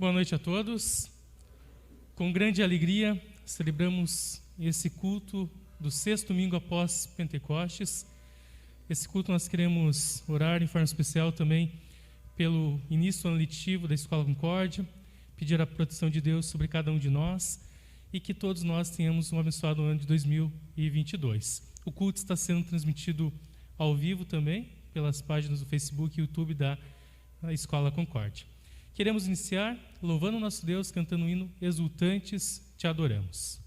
Boa noite a todos. Com grande alegria, celebramos esse culto do sexto domingo após Pentecostes. Esse culto nós queremos orar em forma especial também pelo início do ano letivo da Escola Concórdia, pedir a proteção de Deus sobre cada um de nós e que todos nós tenhamos um abençoado ano de 2022. O culto está sendo transmitido ao vivo também pelas páginas do Facebook e YouTube da Escola Concórdia. Queremos iniciar louvando o nosso Deus, cantando o hino Exultantes Te Adoramos.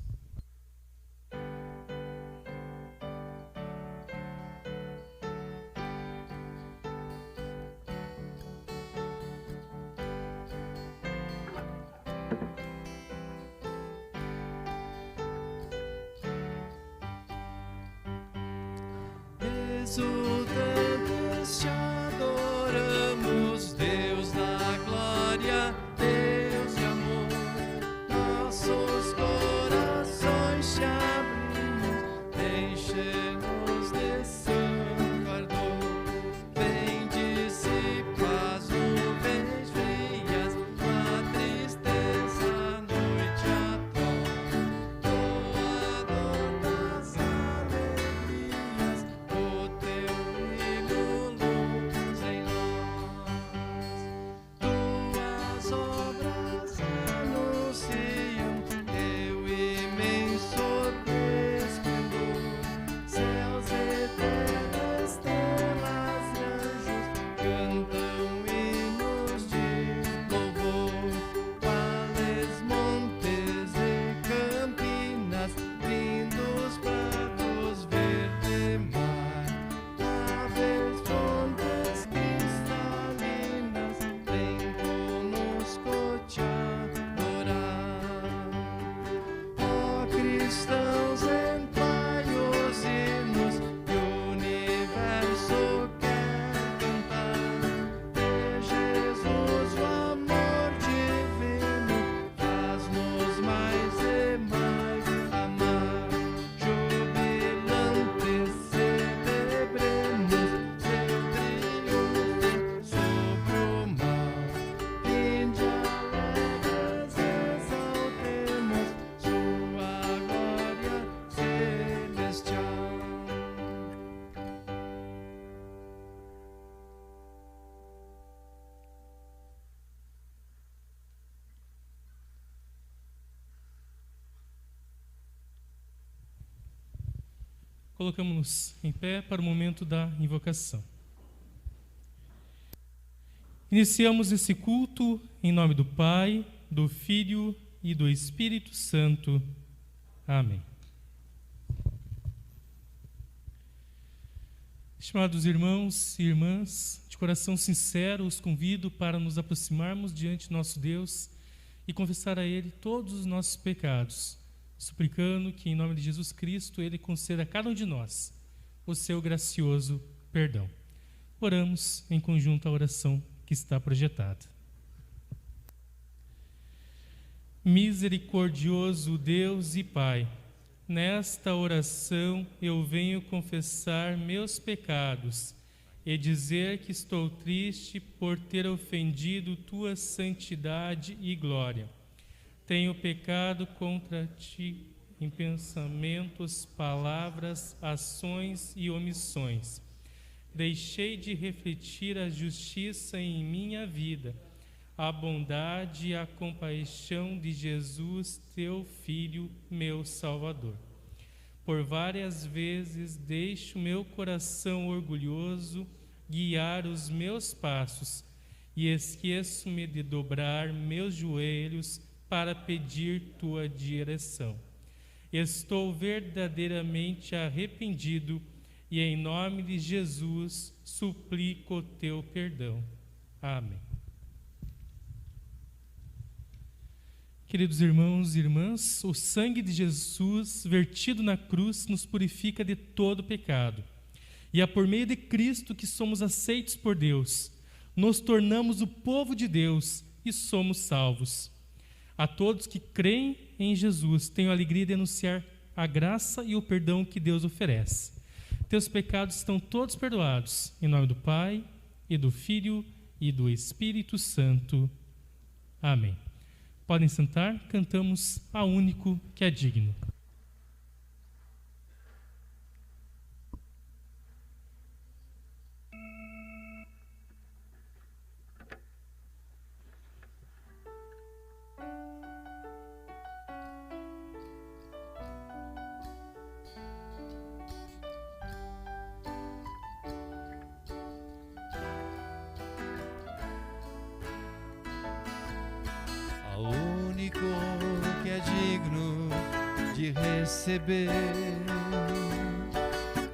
Exultantes te adoramos, Deus da glória, Deus de amor. Nossos corações te abrimos, enche-nos de santo ardor. Vem dissipar as nuvens frias, a tristeza à noite atroz. Doador das alegrias, o teu brilho luz em nós. Tuas obras anunciam teu imenso esplendor. Céus e terra, estrelas e anjos cantam hinos de louvor. Vales, montes e campinas, lindos prados, verde mar. Aves, fontes cristalinas, vem conosco te adorar. Ó cristãos, entoai os hinos que o universo quer cantar. De Jesus o amor divino faz-nos mais e mais amar. Jubilantes celebremos seu triunfo sobre o mal. Vinde alegres exaltemos sua glória celestial. Colocamos-nos em pé para o momento da invocação. Iniciamos esse culto em nome do Pai, do Filho e do Espírito Santo. Amém. Estimados irmãos e irmãs, de coração sincero, os convido para nos aproximarmos diante de nosso Deus e confessar a Ele todos os nossos pecados, suplicando que, em nome de Jesus Cristo, Ele conceda a cada um de nós o seu gracioso perdão. Oramos em conjunto a oração que está projetada. Misericordioso Deus e Pai, nesta oração eu venho confessar meus pecados e dizer que estou triste por ter ofendido Tua santidade e glória. Tenho pecado contra Ti em pensamentos, palavras, ações e omissões. Deixei de refletir a justiça em minha vida, a bondade e a compaixão de Jesus, Teu Filho, meu Salvador. Por várias vezes deixo meu coração orgulhoso guiar os meus passos e esqueço-me de dobrar meus joelhos para pedir Tua direção. Estou verdadeiramente arrependido e, em nome de Jesus, suplico Teu perdão. Amém. Queridos irmãos e irmãs, o sangue de Jesus vertido na cruz nos purifica de todo pecado. E é por meio de Cristo que somos aceitos por Deus. Nos tornamos o povo de Deus e somos salvos. A todos que creem em Jesus, tenho a alegria de anunciar a graça e o perdão que Deus oferece. Teus pecados estão todos perdoados. Em nome do Pai, e do Filho, e do Espírito Santo. Amém. Podem sentar, cantamos A Único que é Digno. Ao único que é digno de receber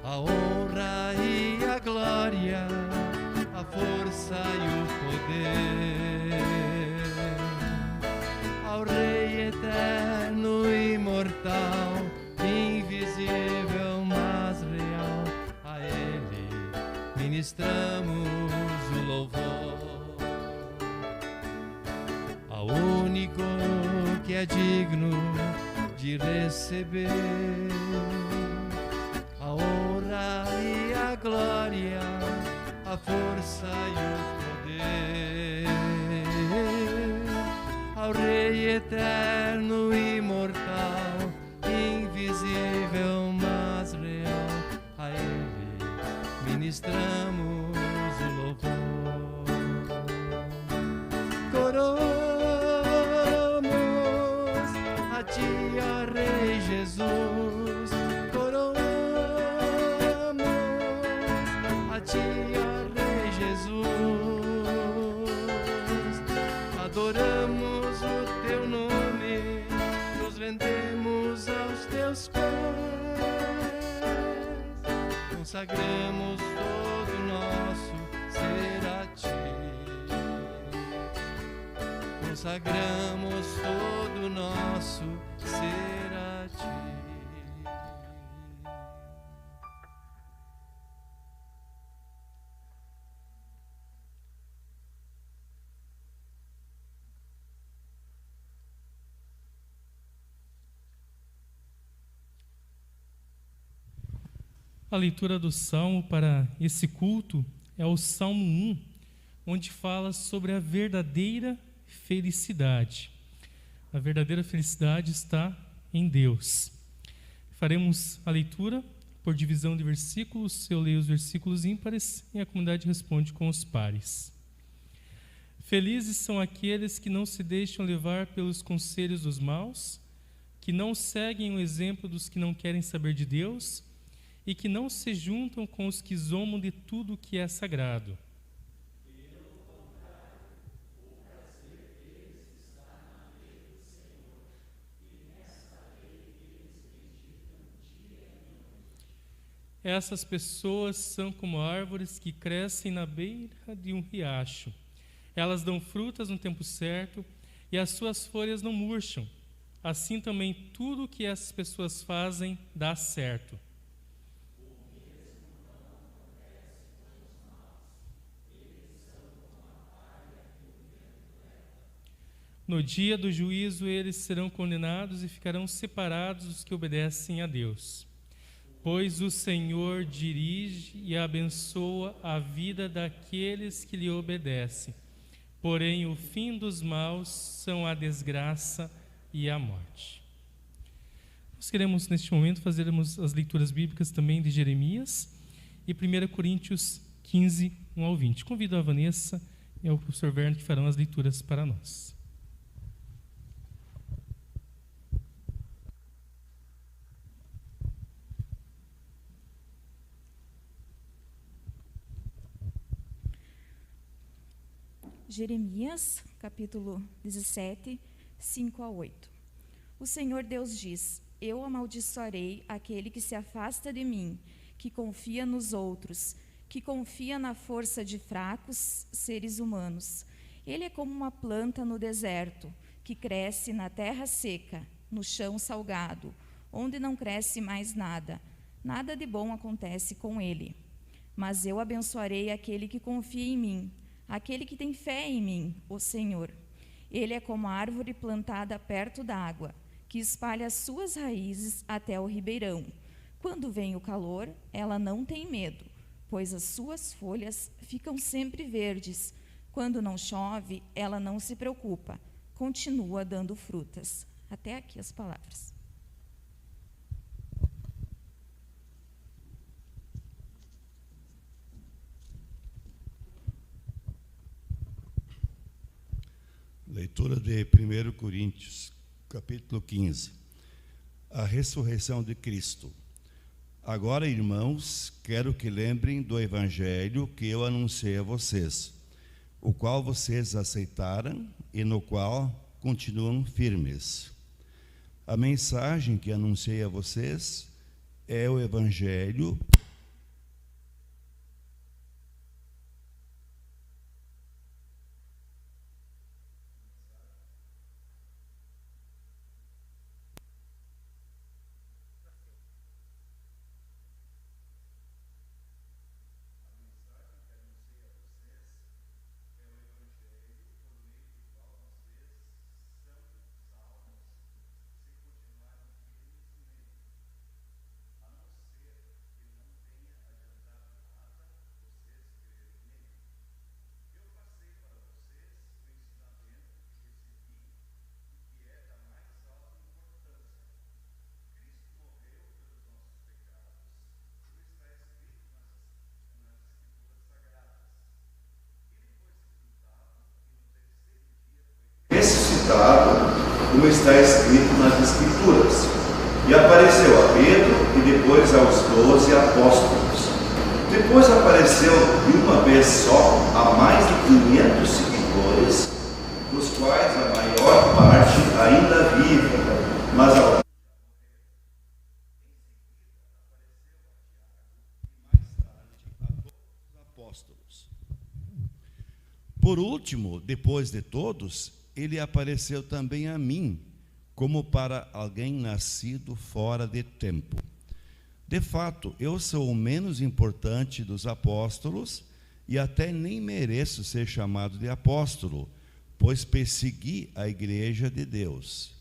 a honra e a glória, a força e o poder, ao Rei eterno e imortal, invisível mas real, a Ele ministramos o louvor. Ao único que é digno de receber a honra e a glória, a força e o poder, ao Rei eterno e imortal, invisível mas real, a Ele ministramos o louvor. Coroamos a Ti, ó Rei Jesus, coroamos a Ti, ó Rei Jesus, adoramos o Teu nome, nos rendemos aos Teus pés, consagramos todo o nosso ser a Ti, consagramos todo o nosso ser a Ti. A leitura do Salmo para esse culto é o Salmo 1, onde fala sobre a verdadeira felicidade. A verdadeira felicidade está em Deus. Faremos a leitura por divisão de versículos. Eu leio os versículos ímpares e a comunidade responde com os pares. Felizes são aqueles que não se deixam levar pelos conselhos dos maus, que não seguem o exemplo dos que não querem saber de Deus e que não se juntam com os que zombam de tudo o que é sagrado. Essas pessoas são como árvores que crescem na beira de um riacho. Elas dão frutas no tempo certo e as suas folhas não murcham. Assim também tudo o que essas pessoas fazem dá certo. No dia do juízo eles serão condenados e ficarão separados dos que obedecem a Deus. Pois o Senhor dirige e abençoa a vida daqueles que lhe obedecem. Porém, o fim dos maus são a desgraça e a morte. Nós queremos, neste momento, fazermos as leituras bíblicas também de Jeremias e 1 Coríntios 15, 1 ao 20. Convido a Vanessa e ao professor Werner que farão as leituras para nós. Jeremias, capítulo 17, 5 a 8. O Senhor Deus diz: Eu amaldiçoarei aquele que se afasta de mim, que confia nos outros, que confia na força de fracos seres humanos. Ele é como uma planta no deserto, que cresce na terra seca, no chão salgado, onde não cresce mais nada. Nada de bom acontece com ele. Mas eu abençoarei aquele que confia em mim, aquele que tem fé em mim, o Senhor. Ele é como a árvore plantada perto da água, que espalha as suas raízes até o ribeirão. Quando vem o calor, ela não tem medo, pois as suas folhas ficam sempre verdes. Quando não chove, ela não se preocupa, continua dando frutas. Até aqui as palavras. Leitura de 1 Coríntios, capítulo 15. A ressurreição de Cristo. Agora, irmãos, quero que lembrem do evangelho que eu anunciei a vocês, o qual vocês aceitaram e no qual continuam firmes. A mensagem que anunciei a vocês é o evangelho ressuscitado, como está escrito nas Escrituras. E apareceu a Pedro e depois aos 12 apóstolos. Depois apareceu de uma vez só a mais de 500 seguidores, dos quais a maior parte ainda vive, mas a apóstolos. Por último, depois de todos, ele apareceu também a mim, como para alguém nascido fora de tempo. De fato, eu sou o menos importante dos apóstolos e até nem mereço ser chamado de apóstolo, pois persegui a igreja de Deus.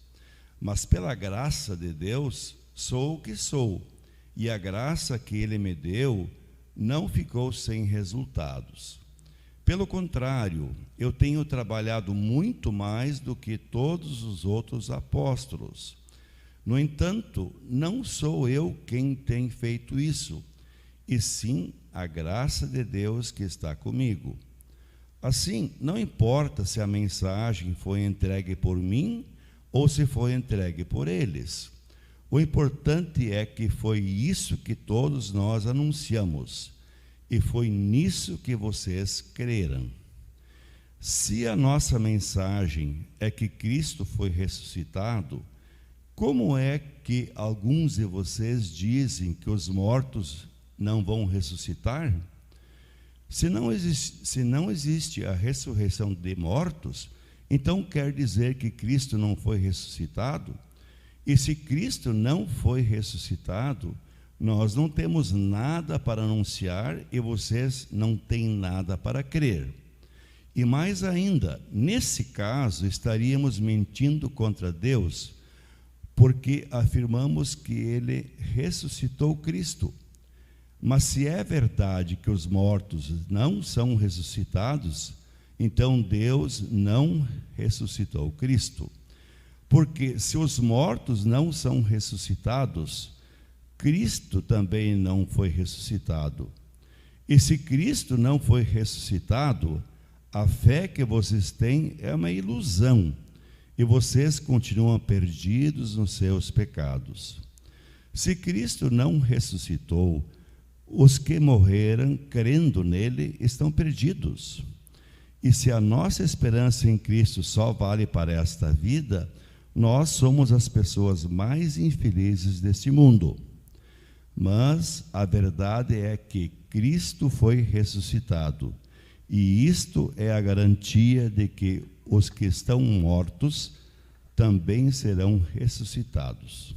Mas pela graça de Deus, sou o que sou, e a graça que ele me deu não ficou sem resultados. Pelo contrário, eu tenho trabalhado muito mais do que todos os outros apóstolos. No entanto, não sou eu quem tem feito isso, e sim a graça de Deus que está comigo. Assim, não importa se a mensagem foi entregue por mim ou se foi entregue por eles. O importante é que foi isso que todos nós anunciamos, e foi nisso que vocês creram. Se a nossa mensagem é que Cristo foi ressuscitado, como é que alguns de vocês dizem que os mortos não vão ressuscitar? Se não existe a ressurreição de mortos, então quer dizer que Cristo não foi ressuscitado? E se Cristo não foi ressuscitado, nós não temos nada para anunciar e vocês não têm nada para crer. E mais ainda, nesse caso, estaríamos mentindo contra Deus, porque afirmamos que Ele ressuscitou Cristo. Mas se é verdade que os mortos não são ressuscitados, então Deus não ressuscitou Cristo. Porque se os mortos não são ressuscitados, Cristo também não foi ressuscitado. E se Cristo não foi ressuscitado, a fé que vocês têm é uma ilusão, e vocês continuam perdidos nos seus pecados. Se Cristo não ressuscitou, os que morreram crendo nele estão perdidos. E se a nossa esperança em Cristo só vale para esta vida, nós somos as pessoas mais infelizes deste mundo. Mas a verdade é que Cristo foi ressuscitado, e isto é a garantia de que os que estão mortos também serão ressuscitados.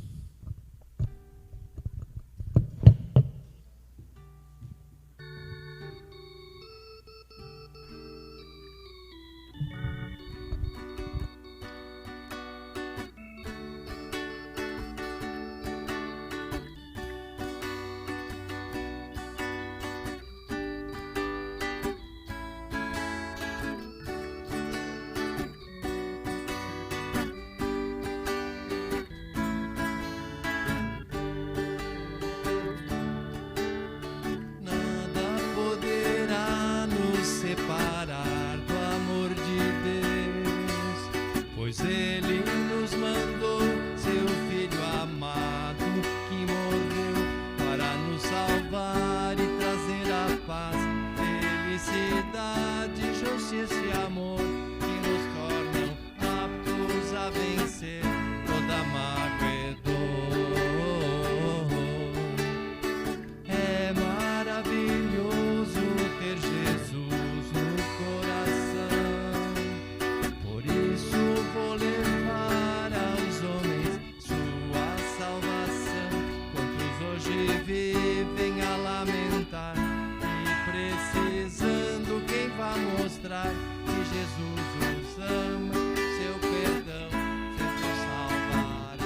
mostrar que Jesus os ama, seu perdão sempre os salvará.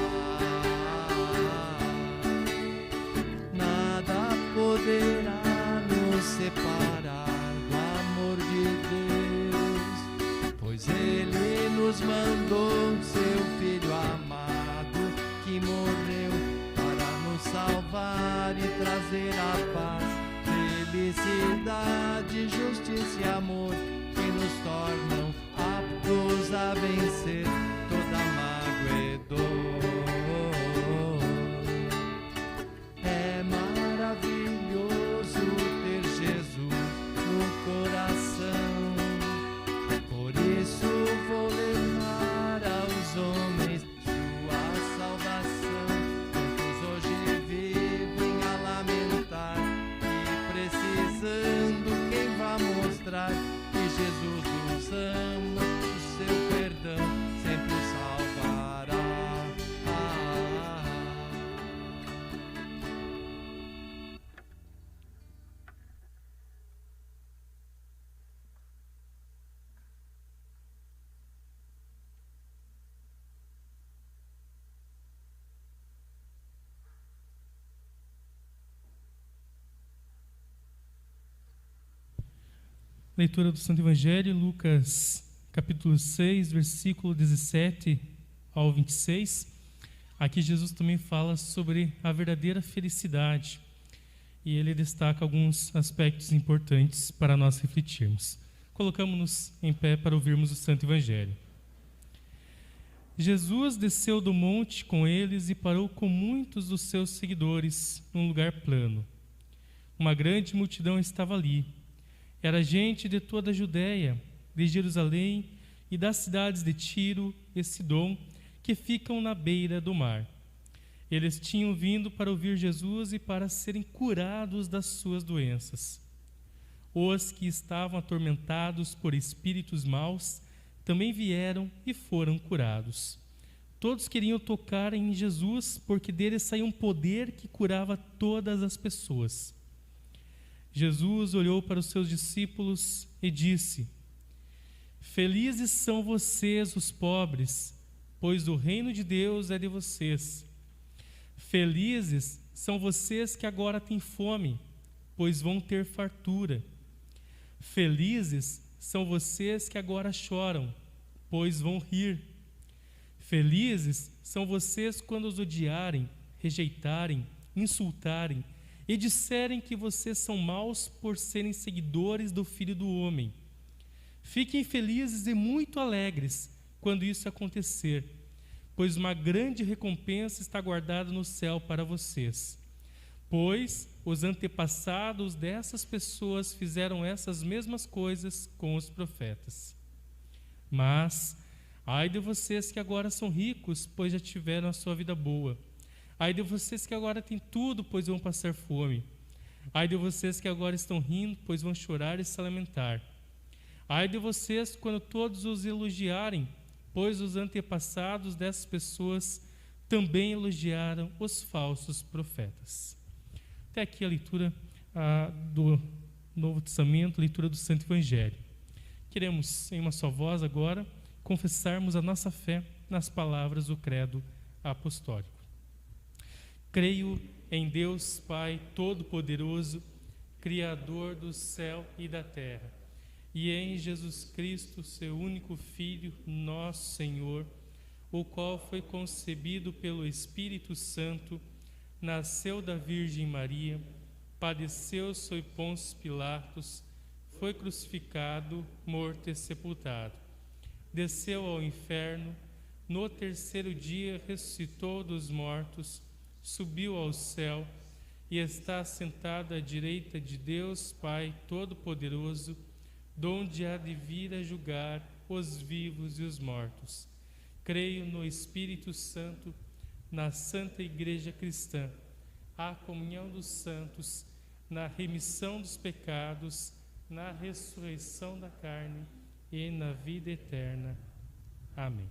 Nada poderá nos separar do amor de Deus, pois Ele nos mandou seu Filho amado, que morreu para nos salvar e trazer a paz, felicidade, justiça e amor, que nos tornam aptos a vencer toda mágoa e dor. É maravilhoso ter Jesus no coração, por isso vou levar aos homens sua salvação. Quantos hoje vivem a lamentar e precisando, quem vai mostrar que Jesus os ama, o seu perdão sempre os salvará. Leitura do Santo Evangelho, Lucas, capítulo 6, versículo 17 ao 26. Aqui Jesus também fala sobre a verdadeira felicidade e ele destaca alguns aspectos importantes para nós refletirmos. Colocamos-nos em pé para ouvirmos o Santo Evangelho. Jesus desceu do monte com eles e parou com muitos dos seus seguidores num lugar plano. Uma grande multidão estava ali. Era gente de toda a Judéia, de Jerusalém e das cidades de Tiro e Sidom, que ficam na beira do mar. Eles tinham vindo para ouvir Jesus e para serem curados das suas doenças. Os que estavam atormentados por espíritos maus também vieram e foram curados. Todos queriam tocar em Jesus, porque dele saía um poder que curava todas as pessoas. Jesus olhou para os seus discípulos e disse: Felizes são vocês, os pobres, pois o reino de Deus é de vocês. Felizes são vocês que agora têm fome, pois vão ter fartura. Felizes são vocês que agora choram, pois vão rir. Felizes são vocês quando os odiarem, rejeitarem, insultarem e disserem que vocês são maus por serem seguidores do Filho do Homem. Fiquem felizes e muito alegres quando isso acontecer, pois uma grande recompensa está guardada no céu para vocês. Pois os antepassados dessas pessoas fizeram essas mesmas coisas com os profetas. Mas, ai de vocês que agora são ricos, pois já tiveram a sua vida boa. Ai de vocês que agora têm tudo, pois vão passar fome. Ai de vocês que agora estão rindo, pois vão chorar e se lamentar. Ai de vocês quando todos os elogiarem, pois os antepassados dessas pessoas também elogiaram os falsos profetas. Até aqui a leitura do Novo Testamento, leitura do Santo Evangelho. Queremos, em uma só voz agora, confessarmos a nossa fé nas palavras do Credo Apostólico. Creio em Deus Pai Todo-Poderoso, Criador do céu e da terra, e em Jesus Cristo, seu único Filho, nosso Senhor, o qual foi concebido pelo Espírito Santo, nasceu da Virgem Maria, padeceu sob Pôncio Pilatos, foi crucificado, morto e sepultado. Desceu ao inferno, no terceiro dia ressuscitou dos mortos, subiu ao céu e está sentado à direita de Deus Pai Todo-Poderoso, donde há de vir a julgar os vivos e os mortos. Creio no Espírito Santo, na Santa Igreja Cristã, a comunhão dos santos, na remissão dos pecados, na ressurreição da carne e na vida eterna. Amém.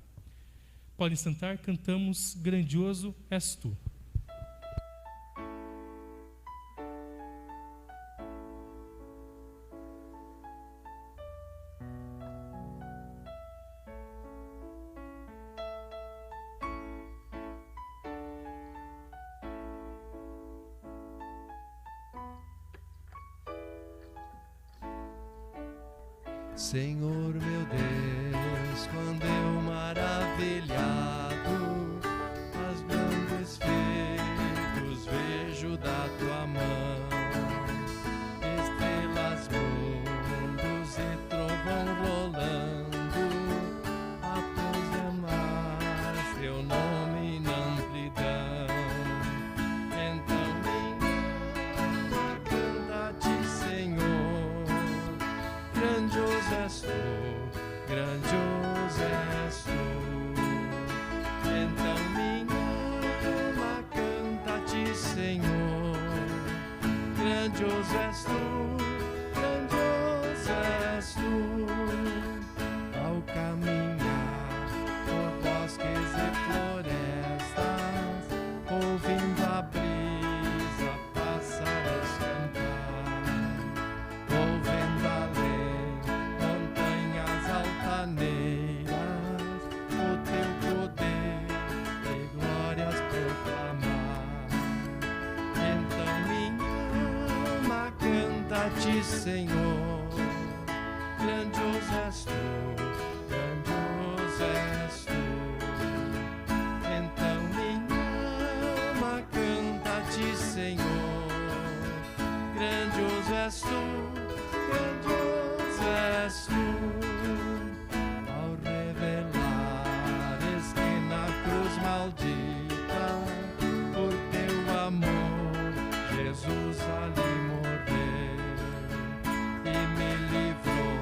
Podem sentar, cantamos Grandioso És Tu. Senhor meu Deus, quando eu maravilhado as grandes feitos vejo da tua mão, estrelas, mundos e trovão rolando, a teus demais teu nome na amplidão. Então minha canta-te, Senhor, grandioso és tu, grandioso és tu. Então minha alma canta-te, Senhor, grandioso és tu, grandioso és tu. Ao caminhar por bosques e florestas, ouvindo a brisa, pássaros cantar, ouvendo além montanhas altaneiras, o teu poder e glórias proclamar. Então minha alma canta-te, Senhor, grandioso és tu, grandioso és tu. Então minha alma canta-te, Senhor, grandioso és tu, grandioso és tu. Ao revelares que na cruz maldita, por teu amor, Jesus ali morreu e me livrou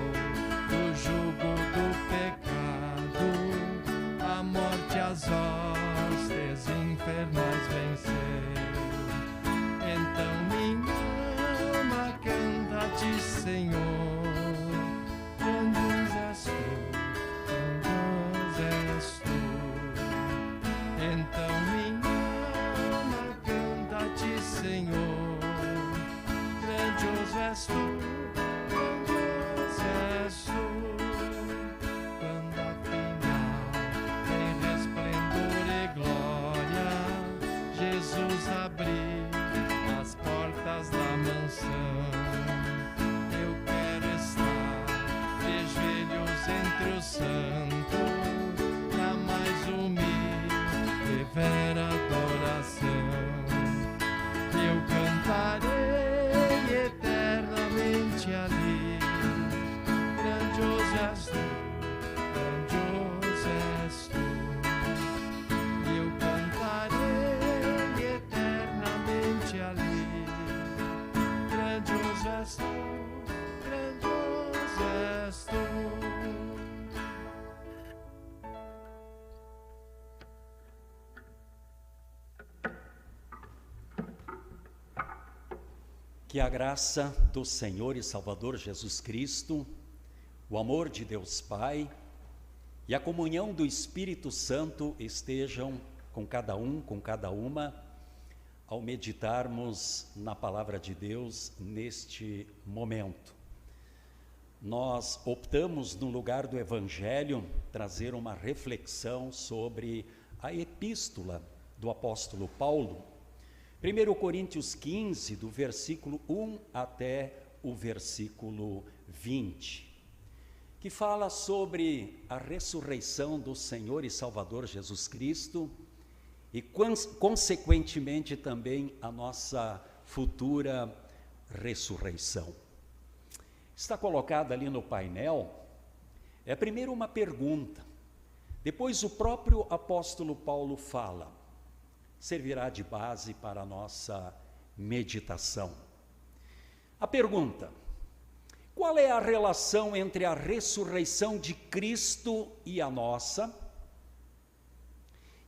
do jugo do pecado, a morte, as hostes infernais venceu. Então minha alma canta-te, Senhor, grandioso és tu, grandioso és tu. Então minha alma canta-te, Senhor, grandioso és tu, grandioso és tu. Quando afinal em resplendor e glória Jesus abriu as portas da mansão, eu quero estar de joelhos entre os santos, na mais humilde e vera adoração. Eu cantarei eternamente ali, grandioso és tu, grandioso és tu. Eu cantarei eternamente ali, grandioso és tu, grandioso és tu. Que a graça do Senhor e Salvador Jesus Cristo, o amor de Deus Pai e a comunhão do Espírito Santo estejam com cada um, com cada uma, ao meditarmos na palavra de Deus neste momento. Nós optamos, no lugar do Evangelho, trazer uma reflexão sobre a epístola do apóstolo Paulo, 1 Coríntios 15, do versículo 1 até o versículo 20, que fala sobre a ressurreição do Senhor e Salvador Jesus Cristo e, consequentemente, também a nossa futura ressurreição. Está colocada ali no painel, primeiro uma pergunta, depois o próprio apóstolo Paulo fala, servirá de base para a nossa meditação. A pergunta: qual é a relação entre a ressurreição de Cristo e a nossa?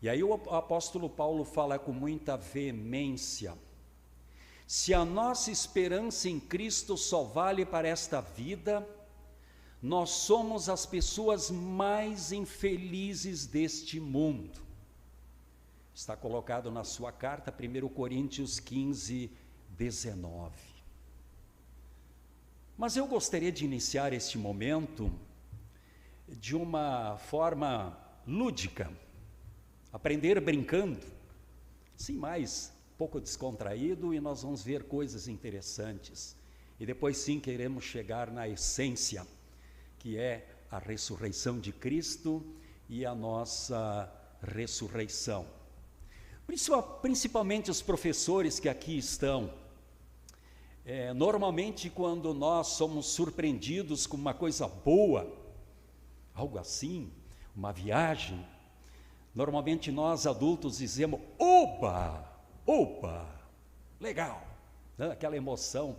E aí o apóstolo Paulo fala com muita veemência: se a nossa esperança em Cristo só vale para esta vida, nós somos as pessoas mais infelizes deste mundo. Está colocado na sua carta, 1 Coríntios 15, 19. Mas eu gostaria de iniciar este momento de uma forma lúdica, aprender brincando, sim, mais pouco descontraído, e nós vamos ver coisas interessantes. E depois sim queremos chegar na essência, que é a ressurreição de Cristo e a nossa ressurreição. Principalmente os professores que aqui estão. Normalmente, quando nós somos surpreendidos com uma coisa boa, algo assim, uma viagem, normalmente nós adultos dizemos, oba, oba, legal, né? Aquela emoção.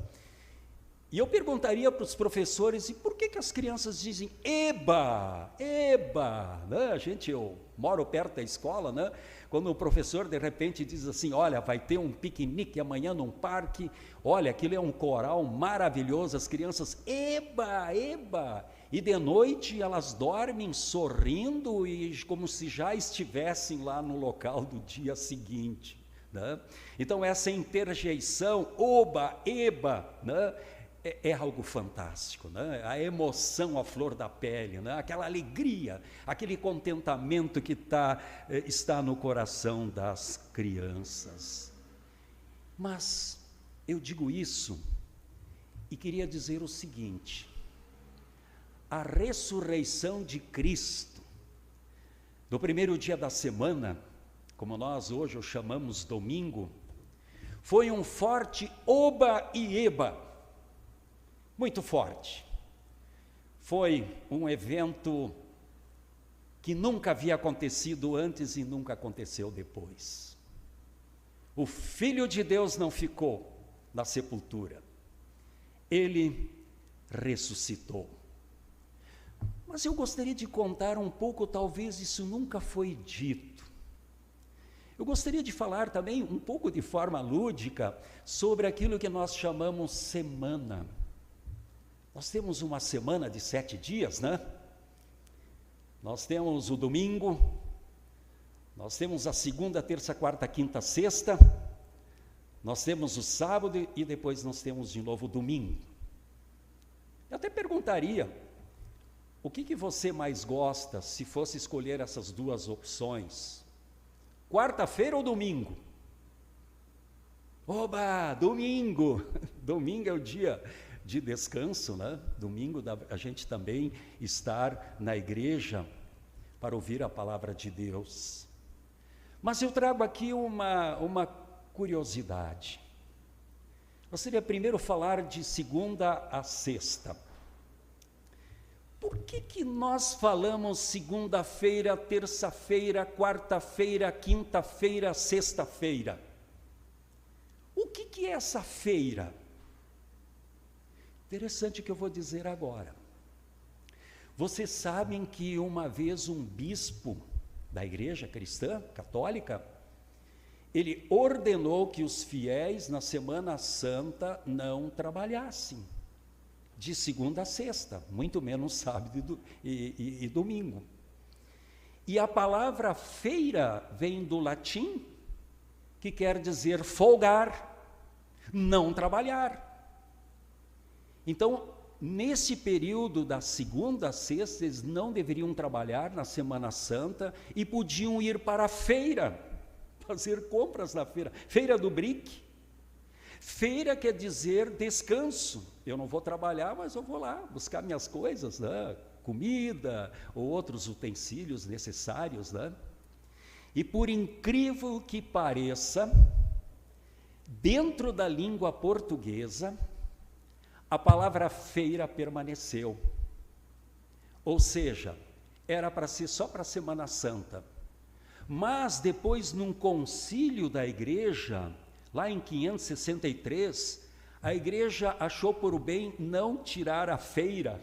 E eu perguntaria para os professores, e por que as crianças dizem eba, eba? Né? Eu moro perto da escola, né? Quando o professor de repente diz assim, olha, vai ter um piquenique amanhã num parque, olha, aquilo é um coral maravilhoso, as crianças, eba, eba. E de noite elas dormem sorrindo e como se já estivessem lá no local do dia seguinte, né? Então essa interjeição, oba, eba, né? É algo fantástico, né? A emoção à flor da pele, né? Aquela alegria, aquele contentamento que está no coração das crianças. Mas eu digo isso e queria dizer o seguinte, a ressurreição de Cristo, no primeiro dia da semana, como nós hoje o chamamos domingo, foi um forte oba e eba, muito forte. Foi um evento que nunca havia acontecido antes e nunca aconteceu depois. O Filho de Deus não ficou na sepultura, ele ressuscitou. Mas eu gostaria de contar um pouco, talvez isso nunca foi dito. Eu gostaria de falar também um pouco de forma lúdica sobre aquilo que nós chamamos semana. Nós temos uma semana de 7 dias, né? Nós temos o domingo, nós temos a segunda, terça, quarta, quinta, sexta, nós temos o sábado e depois nós temos de novo o domingo. Eu até perguntaria, o que você mais gosta se fosse escolher essas duas opções? Quarta-feira ou domingo? Oba, domingo! Domingo é o dia de descanso, né? Domingo a gente também estar na igreja para ouvir a palavra de Deus. Mas eu trago aqui uma curiosidade. Gostaria primeiro falar de segunda a sexta. Por que nós falamos segunda-feira, terça-feira, quarta-feira, quinta-feira, sexta-feira? O que é essa feira? Interessante o que eu vou dizer agora. Vocês sabem que uma vez um bispo da igreja cristã, católica, ele ordenou que os fiéis na Semana Santa não trabalhassem, de segunda a sexta, muito menos sábado e domingo. E a palavra feira vem do latim, que quer dizer folgar, não trabalhar. Então, nesse período da segunda a sexta, eles não deveriam trabalhar na Semana Santa e podiam ir para a feira, fazer compras na feira, feira do brick. Feira quer dizer descanso, eu não vou trabalhar, mas eu vou lá buscar minhas coisas, né? Comida ou outros utensílios necessários, né? E por incrível que pareça, dentro da língua portuguesa, a palavra feira permaneceu, ou seja, era para ser só para a Semana Santa, mas depois num concílio da igreja, lá em 563, a igreja achou por bem não tirar a feira,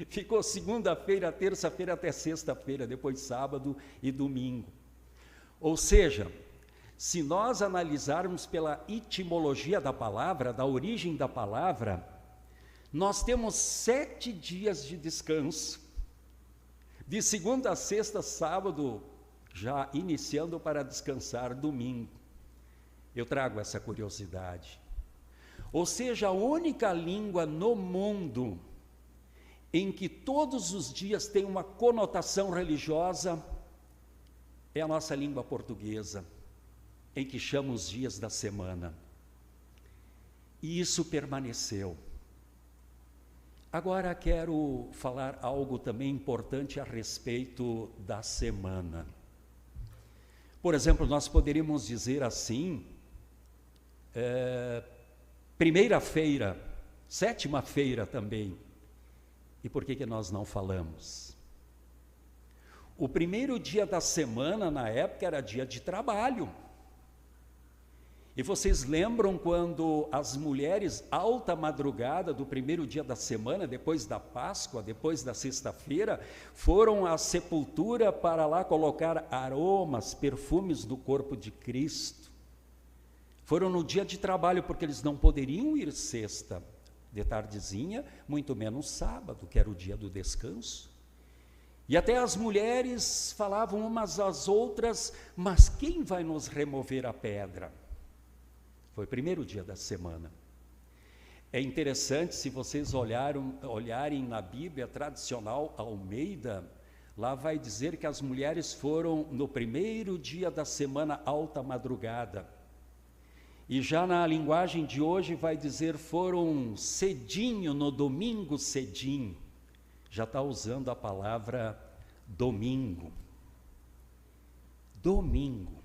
ficou segunda-feira, terça-feira até sexta-feira, depois sábado e domingo, ou seja, se nós analisarmos pela etimologia da palavra, da origem da palavra, nós temos 7 dias de descanso, de segunda a sexta, sábado, já iniciando para descansar domingo. Eu trago essa curiosidade. Ou seja, a única língua no mundo em que todos os dias tem uma conotação religiosa é a nossa língua portuguesa, em que chama os dias da semana. E isso permaneceu. Agora quero falar algo também importante a respeito da semana. Por exemplo, nós poderíamos dizer assim, primeira-feira, sétima-feira também. E por que nós não falamos? O primeiro dia da semana, na época, era dia de trabalho. E vocês lembram quando as mulheres, alta madrugada do primeiro dia da semana, depois da Páscoa, depois da sexta-feira, foram à sepultura para lá colocar aromas, perfumes do corpo de Cristo. Foram no dia de trabalho, porque eles não poderiam ir sexta de tardezinha, muito menos sábado, que era o dia do descanso. E até as mulheres falavam umas às outras, mas quem vai nos remover a pedra? Foi o primeiro dia da semana. É interessante, se vocês olharem na Bíblia tradicional Almeida, lá vai dizer que as mulheres foram no primeiro dia da semana alta madrugada. E já na linguagem de hoje vai dizer foram cedinho, no domingo cedinho. Já está usando a palavra domingo. Domingo.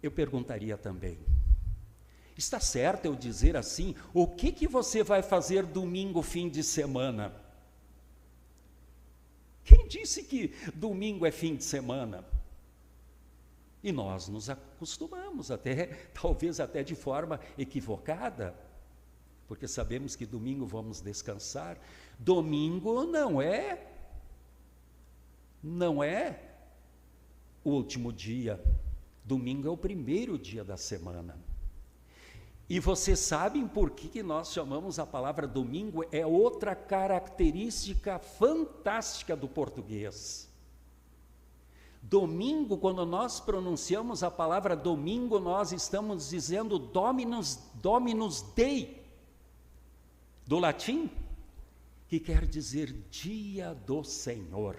Eu perguntaria também, está certo eu dizer assim, o que você vai fazer domingo, fim de semana? Quem disse que domingo é fim de semana? E nós nos acostumamos até, talvez até de forma equivocada, porque sabemos que domingo vamos descansar. Domingo não é o último dia. Domingo é o primeiro dia da semana. E vocês sabem por que nós chamamos a palavra domingo? É outra característica fantástica do português. Domingo, quando nós pronunciamos a palavra domingo, nós estamos dizendo Dominus Dei, do latim, que quer dizer dia do Senhor.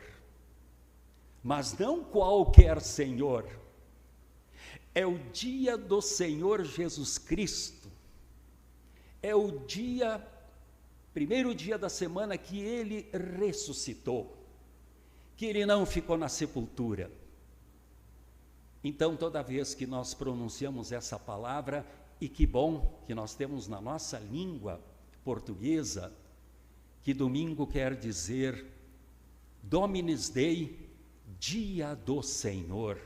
Mas não qualquer Senhor. É o dia do Senhor Jesus Cristo. É o primeiro dia da semana que Ele ressuscitou, que Ele não ficou na sepultura. Então, toda vez que nós pronunciamos essa palavra, e que bom que nós temos na nossa língua portuguesa, que domingo quer dizer Dominus Dei, dia do Senhor.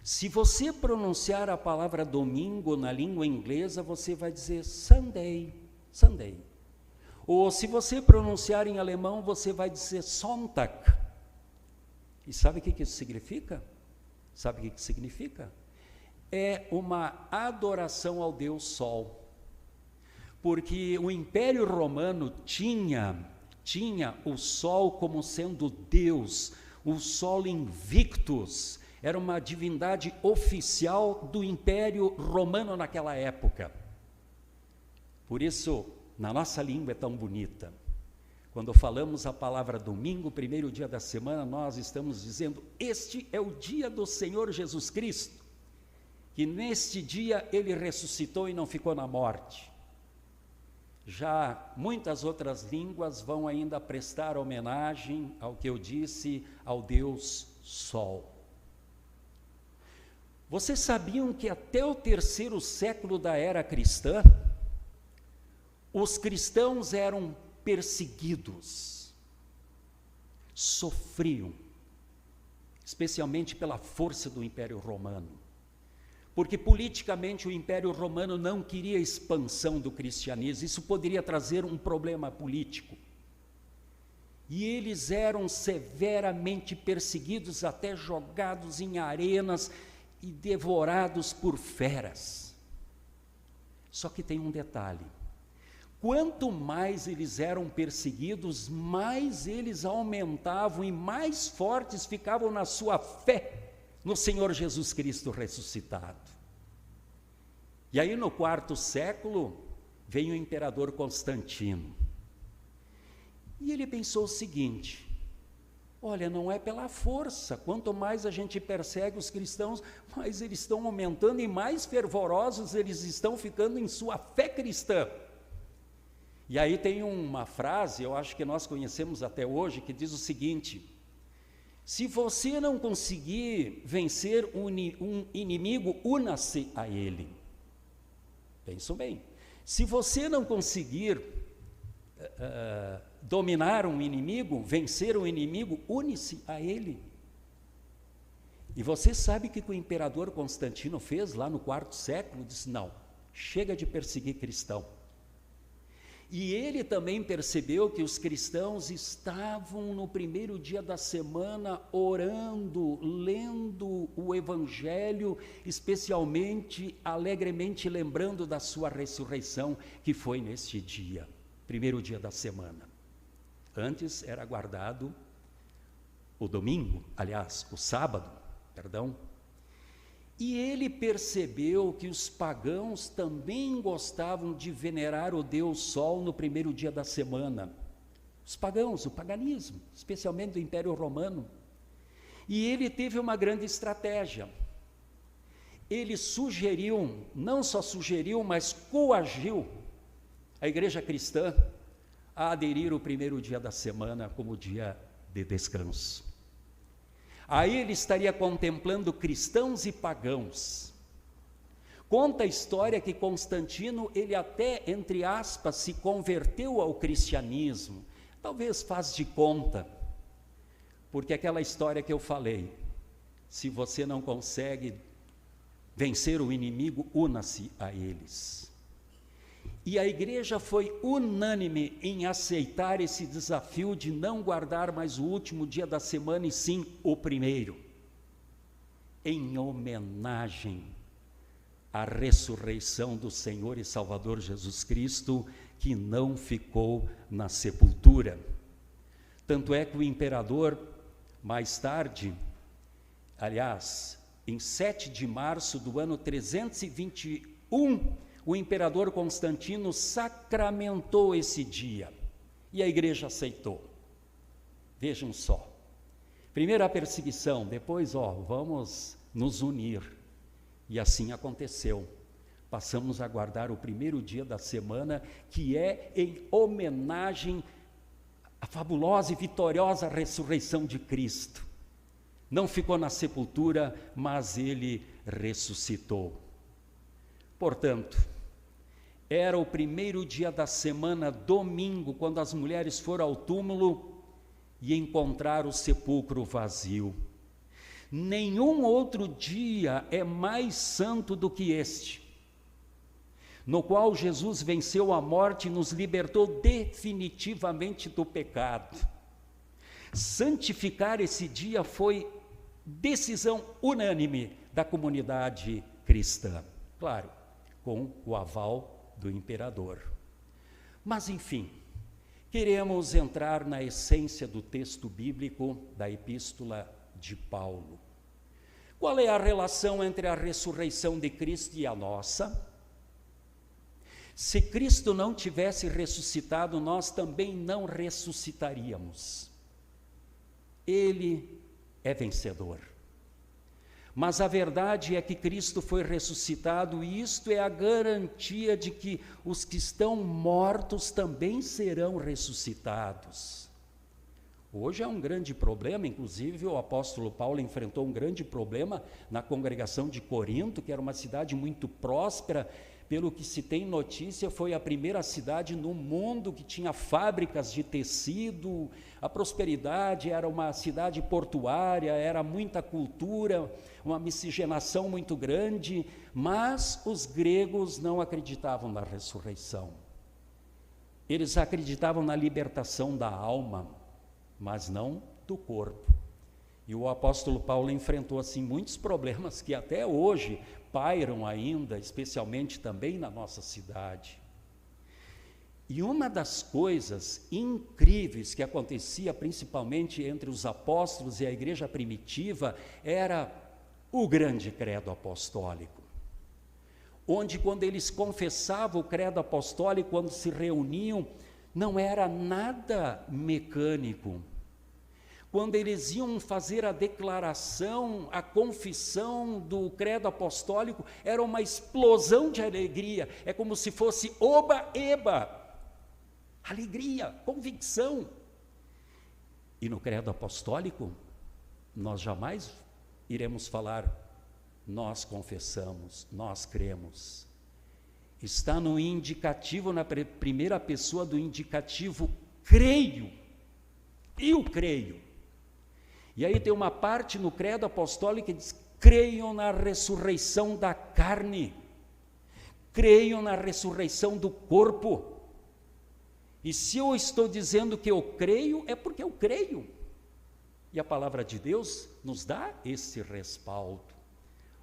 Se você pronunciar a palavra domingo na língua inglesa, você vai dizer Sunday, Sunday. Ou se você pronunciar em alemão, você vai dizer Sonntag. E sabe o que isso significa? Sabe o que significa? É uma adoração ao Deus Sol. Porque o Império Romano tinha o Sol como sendo Deus, o Sol Invictus, era uma divindade oficial do Império Romano naquela época. Por isso, na nossa língua é tão bonita. Quando falamos a palavra domingo, primeiro dia da semana, nós estamos dizendo, este é o dia do Senhor Jesus Cristo, que neste dia Ele ressuscitou e não ficou na morte. Já muitas outras línguas vão ainda prestar homenagem ao que eu disse, ao Deus Sol. Vocês sabiam que até o 3º século da era cristã, os cristãos eram perseguidos, sofriam, especialmente pela força do Império Romano, porque politicamente o Império Romano não queria a expansão do cristianismo, isso poderia trazer um problema político, e eles eram severamente perseguidos, até jogados em arenas e devorados por feras. Só que tem um detalhe, quanto mais eles eram perseguidos, mais eles aumentavam e mais fortes ficavam na sua fé no Senhor Jesus Cristo ressuscitado. E aí no 4º século, vem o imperador Constantino. E ele pensou o seguinte, olha, não é pela força, quanto mais a gente persegue os cristãos, mais eles estão aumentando e mais fervorosos eles estão ficando em sua fé cristã. E aí tem uma frase, eu acho que nós conhecemos até hoje, que diz o seguinte: se você não conseguir vencer um inimigo, una-se a ele. Pensa bem, se você não conseguir dominar um inimigo, vencer um inimigo, une-se a ele. E você sabe o que o imperador Constantino fez lá no quarto século? Disse: não, chega de perseguir cristão. E ele também percebeu que os cristãos estavam no primeiro dia da semana orando, lendo o Evangelho, especialmente, alegremente lembrando da sua ressurreição, que foi neste dia, primeiro dia da semana. Antes era guardado o domingo, aliás, o sábado, perdão. E ele percebeu que os pagãos também gostavam de venerar o Deus Sol no primeiro dia da semana. Os pagãos, o paganismo, especialmente do Império Romano. E ele teve uma grande estratégia. Ele sugeriu, não só sugeriu, mas coagiu a igreja cristã a aderir o primeiro dia da semana como dia de descanso. Aí ele estaria contemplando cristãos e pagãos. Conta a história que Constantino, ele até, entre aspas, se converteu ao cristianismo. Talvez faz de conta, porque aquela história que eu falei, se você não consegue vencer o inimigo, una-se a eles. E a igreja foi unânime em aceitar esse desafio de não guardar mais o último dia da semana, e sim o primeiro, em homenagem à ressurreição do Senhor e Salvador Jesus Cristo, que não ficou na sepultura. Tanto é que o imperador, mais tarde, aliás, em 7 de março do ano 321, o imperador Constantino sacramentou esse dia, e a igreja aceitou. Vejam só, primeiro a perseguição, depois, vamos nos unir, e assim aconteceu. Passamos a guardar o primeiro dia da semana, que é em homenagem à fabulosa e vitoriosa ressurreição de Cristo. Não ficou na sepultura, mas ele ressuscitou. Portanto, era o primeiro dia da semana, domingo, quando as mulheres foram ao túmulo e encontraram o sepulcro vazio. Nenhum outro dia é mais santo do que este, no qual Jesus venceu a morte e nos libertou definitivamente do pecado. Santificar esse dia foi decisão unânime da comunidade cristã. Claro, com o aval do imperador. Mas, enfim, queremos entrar na essência do texto bíblico da epístola de Paulo. Qual é a relação entre a ressurreição de Cristo e a nossa? Se Cristo não tivesse ressuscitado, nós também não ressuscitaríamos. Ele é vencedor. Mas a verdade é que Cristo foi ressuscitado, e isto é a garantia de que os que estão mortos também serão ressuscitados. Hoje é um grande problema, inclusive o apóstolo Paulo enfrentou um grande problema na congregação de Corinto, que era uma cidade muito próspera. Pelo que se tem notícia, foi a primeira cidade no mundo que tinha fábricas de tecido. A prosperidade, era uma cidade portuária, era muita cultura, uma miscigenação muito grande, mas os gregos não acreditavam na ressurreição. Eles acreditavam na libertação da alma, mas não do corpo. E o apóstolo Paulo enfrentou assim muitos problemas que até hoje pairam ainda, especialmente também na nossa cidade. E uma das coisas incríveis que acontecia principalmente entre os apóstolos e a igreja primitiva era o grande credo apostólico, onde quando eles confessavam o credo apostólico, quando se reuniam, não era nada mecânico. Quando eles iam fazer a declaração, a confissão do credo apostólico, era uma explosão de alegria, é como se fosse oba, eba. alegria, convicção. E no credo apostólico, nós jamais iremos falar, nós confessamos, nós cremos. Está no indicativo, na primeira pessoa do indicativo, creio, eu creio. E aí tem uma parte no credo apostólico que diz, creio na ressurreição da carne, creio na ressurreição do corpo. E se eu estou dizendo que eu creio, é porque eu creio. E a palavra de Deus nos dá esse respaldo.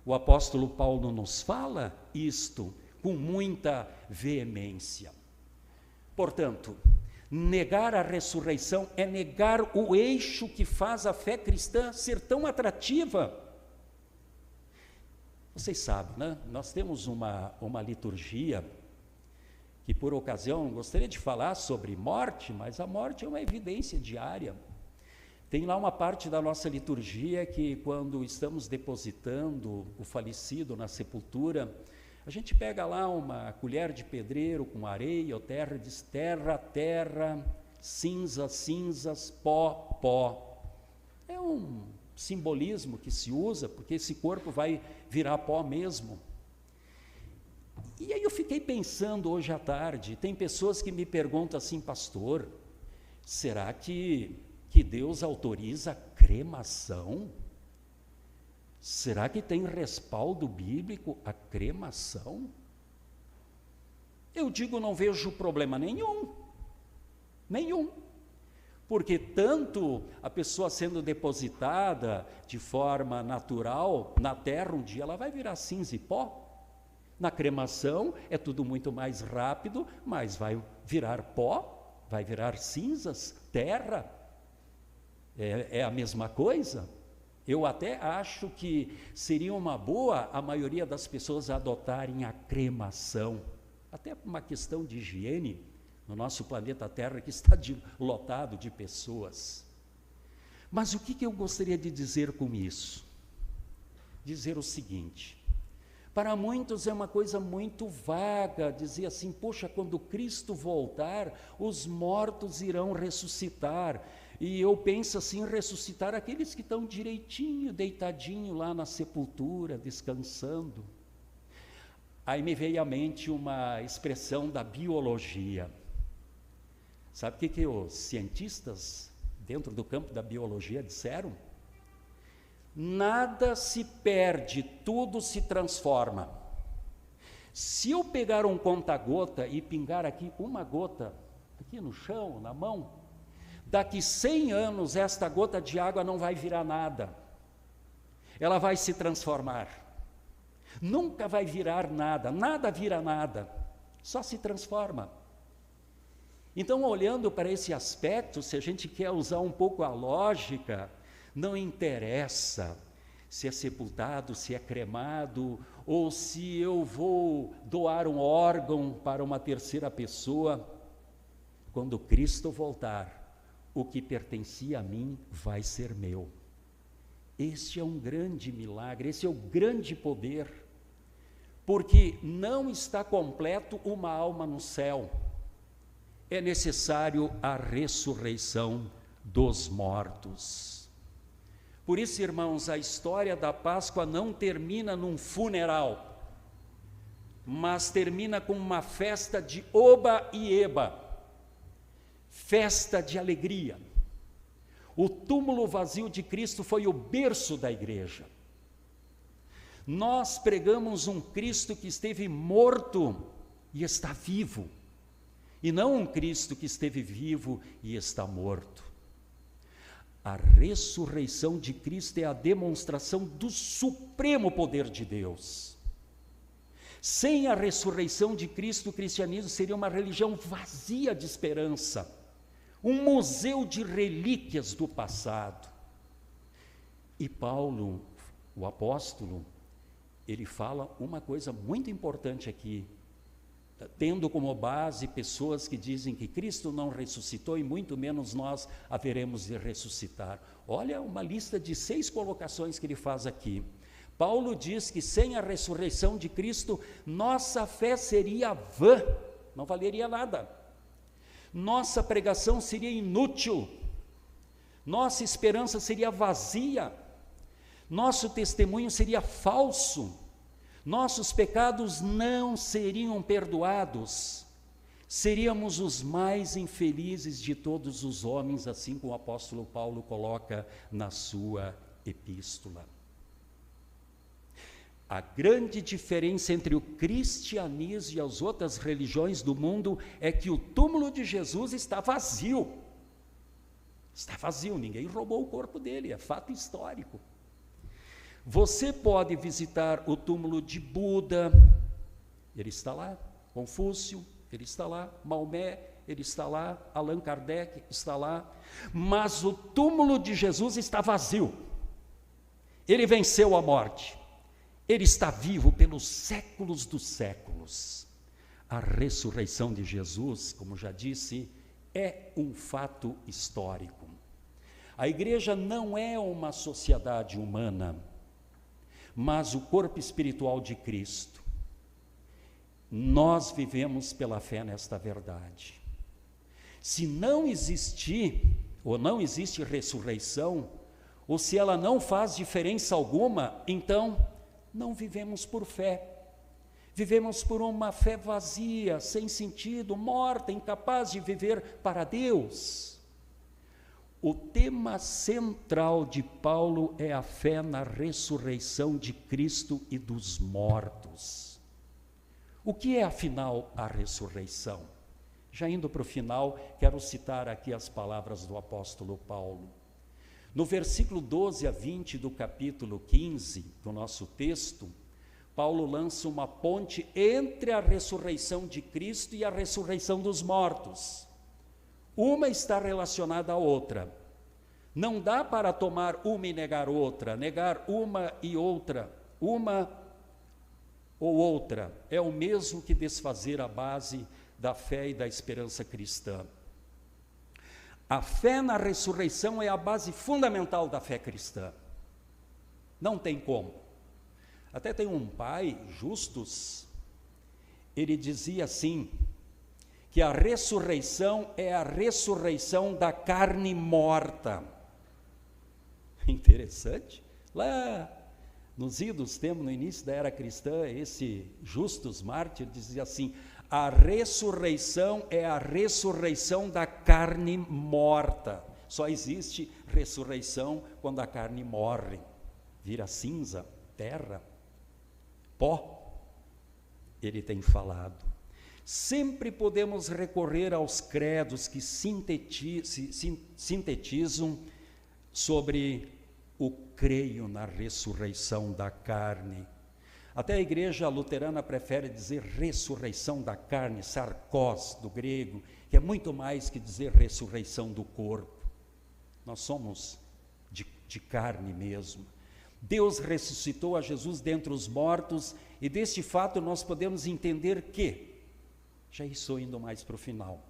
O apóstolo Paulo nos fala isto com muita veemência. Portanto, negar a ressurreição é negar o eixo que faz a fé cristã ser tão atrativa. Vocês sabem, né? Nós temos uma liturgia que, por ocasião, gostaria de falar sobre morte, mas a morte é uma evidência diária. Tem lá uma parte da nossa liturgia que, quando estamos depositando o falecido na sepultura, a gente pega lá uma colher de pedreiro com areia ou terra, diz terra, terra, cinzas, cinzas, pó, pó. É um simbolismo que se usa, porque esse corpo vai virar pó mesmo. E aí eu fiquei pensando hoje à tarde, tem pessoas que me perguntam assim, pastor, será que Deus autoriza a cremação? Será que tem respaldo bíblico a cremação? Eu digo, não vejo problema nenhum, porque tanto a pessoa sendo depositada de forma natural na terra, um dia ela vai virar cinza e pó. Na cremação é tudo muito mais rápido, mas vai virar pó, vai virar cinzas, terra, é a mesma coisa. Eu até acho que seria uma boa a maioria das pessoas adotarem a cremação, até por uma questão de higiene no nosso planeta Terra, que está lotado de pessoas. Mas o que eu gostaria de dizer com isso? Dizer o seguinte, para muitos é uma coisa muito vaga, dizer assim, poxa, quando Cristo voltar, os mortos irão ressuscitar. E eu penso assim, ressuscitar aqueles que estão direitinho, deitadinho lá na sepultura, descansando. Aí me veio à mente uma expressão da biologia. Sabe o que os cientistas dentro do campo da biologia disseram? Nada se perde, tudo se transforma. Se eu pegar um conta-gota e pingar aqui uma gota, aqui no chão, na mão, daqui 100 anos esta gota de água não vai virar nada. Ela vai se transformar. Nunca vai virar nada, nada vira nada, só se transforma. Então, olhando para esse aspecto, se a gente quer usar um pouco a lógica, não interessa se é sepultado, se é cremado, ou se eu vou doar um órgão para uma terceira pessoa. Quando Cristo voltar, o que pertencia a mim vai ser meu. Este é um grande milagre, esse é o grande poder, porque não está completo uma alma no céu. É necessário a ressurreição dos mortos. Por isso, irmãos, a história da Páscoa não termina num funeral, mas termina com uma festa de oba e eba, festa de alegria. O túmulo vazio de Cristo foi o berço da igreja. Nós pregamos um Cristo que esteve morto e está vivo, e não um Cristo que esteve vivo e está morto. A ressurreição de Cristo é a demonstração do supremo poder de Deus. Sem a ressurreição de Cristo, o cristianismo seria uma religião vazia de esperança, um museu de relíquias do passado. E Paulo, o apóstolo, ele fala uma coisa muito importante aqui, tendo como base pessoas que dizem que Cristo não ressuscitou e muito menos nós haveremos de ressuscitar. Olha uma lista de 6 colocações que ele faz aqui. Paulo diz que sem a ressurreição de Cristo, nossa fé seria vã, não valeria nada. nossa pregação seria inútil, nossa esperança seria vazia, nosso testemunho seria falso, nossos pecados não seriam perdoados, seríamos os mais infelizes de todos os homens, assim como o apóstolo Paulo coloca na sua epístola. A grande diferença entre o cristianismo e as outras religiões do mundo é que o túmulo de Jesus está vazio. Está vazio, ninguém roubou o corpo dele, é fato histórico. Você pode visitar o túmulo de Buda, ele está lá. Confúcio, ele está lá. Maomé, ele está lá. Allan Kardec está lá. Mas o túmulo de Jesus está vazio. Ele venceu a morte. Ele está vivo pelos séculos dos séculos. A ressurreição de Jesus, como já disse, é um fato histórico. A igreja não é uma sociedade humana, mas o corpo espiritual de Cristo. Nós vivemos pela fé nesta verdade. Se não existir, ou não existe ressurreição, ou se ela não faz diferença alguma, então não vivemos por fé. Vivemos por uma fé vazia, sem sentido, morta, incapaz de viver para Deus. O tema central de Paulo é a fé na ressurreição de Cristo e dos mortos. O que é, afinal, a ressurreição? Já indo para o final, quero citar aqui as palavras do apóstolo Paulo. No versículo 12 a 20 do capítulo 15 do nosso texto, Paulo lança uma ponte entre a ressurreição de Cristo e a ressurreição dos mortos. Uma está relacionada à outra. Não dá para tomar uma e negar outra, negar uma e outra, uma ou outra. É o mesmo que desfazer a base da fé e da esperança cristã. A fé na ressurreição é a base fundamental da fé cristã. Não tem como. Até tem um pai, Justus, ele dizia assim, que a ressurreição é a ressurreição da carne morta. Interessante. Lá nos idos tempos, no início da era cristã, esse Justus Mártir dizia assim, a ressurreição é a ressurreição da carne morta. Só existe ressurreição quando a carne morre, vira cinza, terra, pó. Ele tem falado. Sempre podemos recorrer aos credos que sintetizam sobre o creio na ressurreição da carne. Até a igreja luterana prefere dizer ressurreição da carne, sarkos, do grego, que é muito mais que dizer ressurreição do corpo. Nós somos de carne mesmo. Deus ressuscitou a Jesus dentre os mortos, e deste fato nós podemos entender que, já estou indo mais para o final,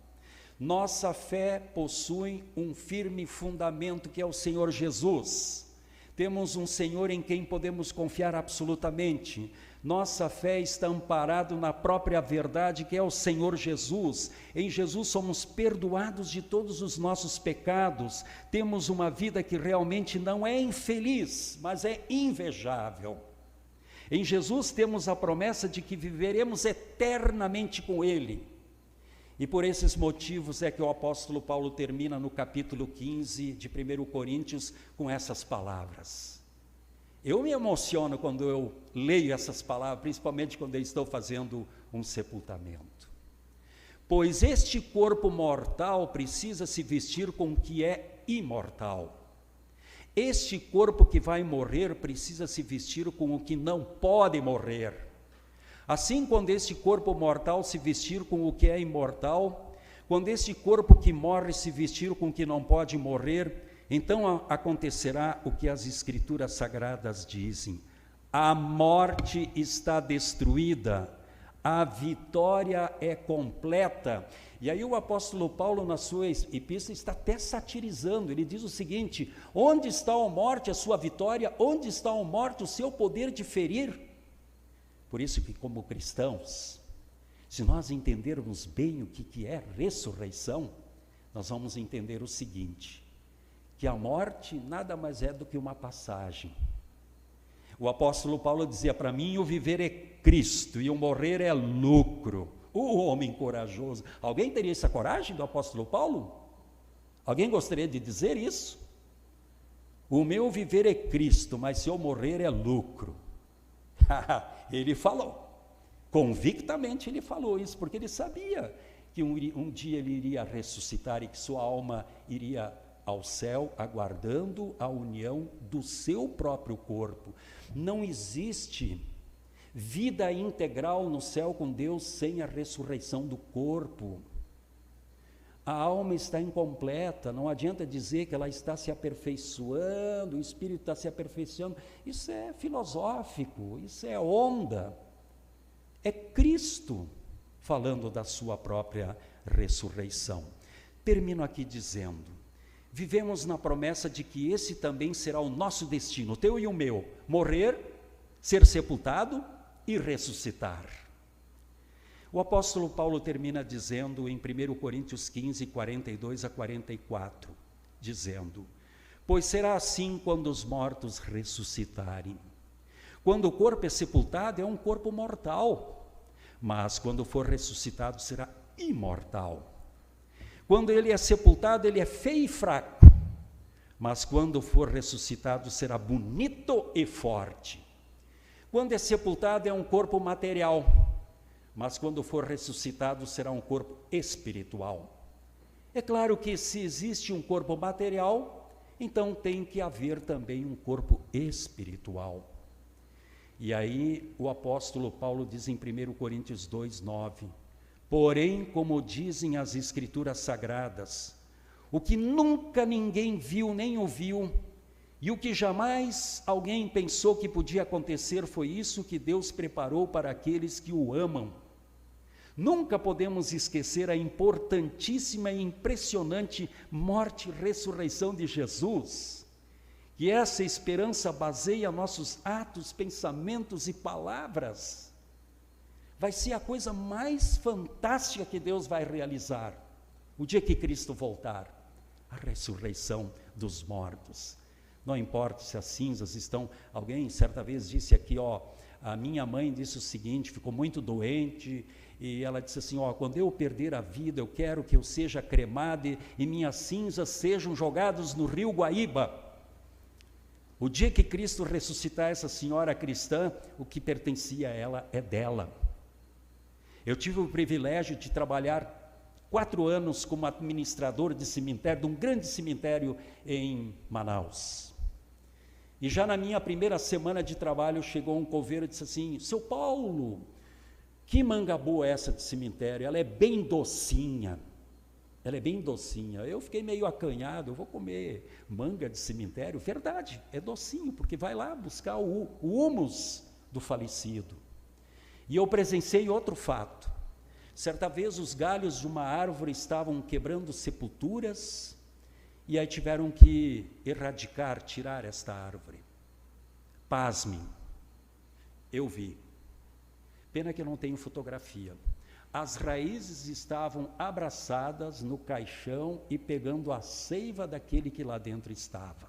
nossa fé possui um firme fundamento que é o Senhor Jesus. Temos um Senhor em quem podemos confiar absolutamente. Nossa fé está amparada na própria verdade que é o Senhor Jesus. Em Jesus somos perdoados de todos os nossos pecados. Temos uma vida que realmente não é infeliz, mas é invejável. Em Jesus temos a promessa de que viveremos eternamente com Ele. E por esses motivos é que o apóstolo Paulo termina no capítulo 15 de 1 Coríntios com essas palavras. Eu me emociono quando eu leio essas palavras, principalmente quando eu estou fazendo um sepultamento. Pois este corpo mortal precisa se vestir com o que é imortal. Este corpo que vai morrer precisa se vestir com o que não pode morrer. Assim, quando este corpo mortal se vestir com o que é imortal, quando este corpo que morre se vestir com o que não pode morrer, então acontecerá o que as Escrituras Sagradas dizem: a morte está destruída, a vitória é completa. E aí o apóstolo Paulo, na sua epístola, está até satirizando. Ele diz o seguinte: onde está a morte, a sua vitória? Onde está a morte, o seu poder de ferir? Por isso que, como cristãos, Se nós entendermos bem o que é ressurreição, nós vamos entender o seguinte, que a morte nada mais é do que uma passagem. O apóstolo Paulo dizia, para mim o viver é Cristo e o morrer é lucro. O homem corajoso. Alguém teria essa coragem do apóstolo Paulo? Alguém gostaria de dizer isso? O meu viver é Cristo, mas se eu morrer é lucro. Ele falou, convictamente ele falou isso, porque ele sabia que um dia ele iria ressuscitar e que sua alma iria ao céu, aguardando a união do seu próprio corpo. Não existe vida integral no céu com Deus sem a ressurreição do corpo. A alma está incompleta, não adianta dizer que ela está se aperfeiçoando, o espírito está se aperfeiçoando, isso é filosófico, isso é onda. É Cristo falando da sua própria ressurreição. Termino aqui dizendo, vivemos na promessa de que esse também será o nosso destino, o teu e o meu, morrer, ser sepultado e ressuscitar. O apóstolo Paulo termina dizendo em 1 Coríntios 15, 42 a 44, dizendo, pois será assim quando os mortos ressuscitarem. Quando o corpo é sepultado, é um corpo mortal, mas quando for ressuscitado, será imortal. Quando ele é sepultado, ele é feio e fraco, mas quando for ressuscitado, será bonito e forte. Quando é sepultado, é um corpo material, mas quando for ressuscitado, será um corpo espiritual. É claro que se existe um corpo material, então tem que haver também um corpo espiritual. E aí o apóstolo Paulo diz em 1 Coríntios 2, 9, porém, como dizem as Escrituras Sagradas, o que nunca ninguém viu nem ouviu, e o que jamais alguém pensou que podia acontecer, foi isso que Deus preparou para aqueles que o amam. Nunca podemos esquecer a importantíssima e impressionante morte e ressurreição de Jesus, que essa esperança baseia nossos atos, pensamentos e palavras. Vai ser a coisa mais fantástica que Deus vai realizar, o dia que Cristo voltar, a ressurreição dos mortos. Não importa se as cinzas estão... Alguém certa vez disse aqui, a minha mãe disse o seguinte, ficou muito doente, e ela disse assim, quando eu perder a vida, eu quero que eu seja cremada e minhas cinzas sejam jogadas no rio Guaíba. O dia que Cristo ressuscitar essa senhora cristã, o que pertencia a ela é dela. Eu tive o privilégio de trabalhar 4 anos como administrador de cemitério, de um grande cemitério em Manaus. E já na minha primeira semana de trabalho, chegou um coveiro e disse assim, seu Paulo, que manga boa é essa de cemitério, ela é bem docinha. Ela é bem docinha. Eu fiquei meio acanhado, eu vou comer manga de cemitério? Verdade, é docinho, porque vai lá buscar o humus do falecido. E eu presenciei outro fato. Certa vez os galhos de uma árvore estavam quebrando sepulturas, e aí tiveram que erradicar, tirar esta árvore. Pasmem, eu vi. Pena que eu não tenho fotografia. As raízes estavam abraçadas no caixão e pegando a seiva daquele que lá dentro estava.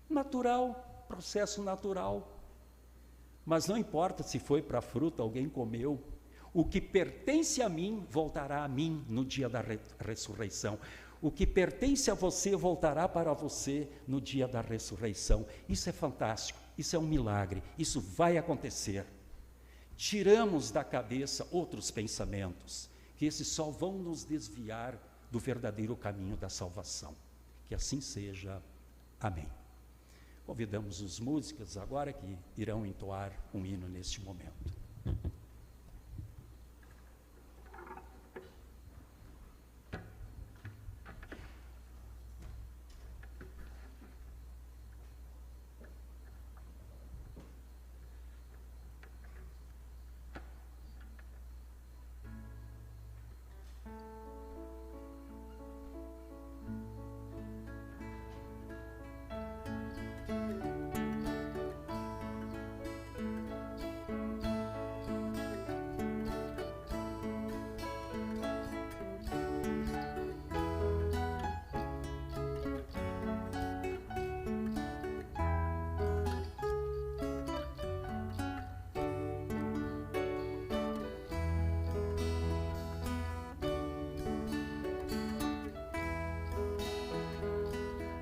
Natural, processo natural. Mas não importa se foi para fruta, alguém comeu. O que pertence a mim, voltará a mim no dia da ressurreição. O que pertence a você, voltará para você no dia da ressurreição. Isso é fantástico, isso é um milagre, isso vai acontecer. Tiramos da cabeça outros pensamentos, que esses só vão nos desviar do verdadeiro caminho da salvação. Que assim seja. Amém. Convidamos os músicos agora que irão entoar um hino neste momento.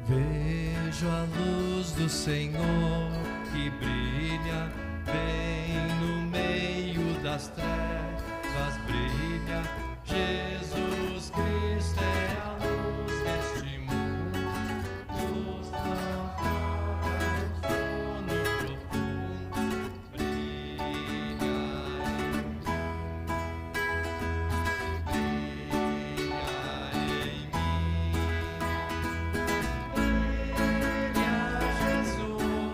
Vejo a luz do Senhor que brilha bem no meio das trevas, brilha. Jesus Cristo é a luz deste mundo, luz no profundo, brilha em mim. Jesus,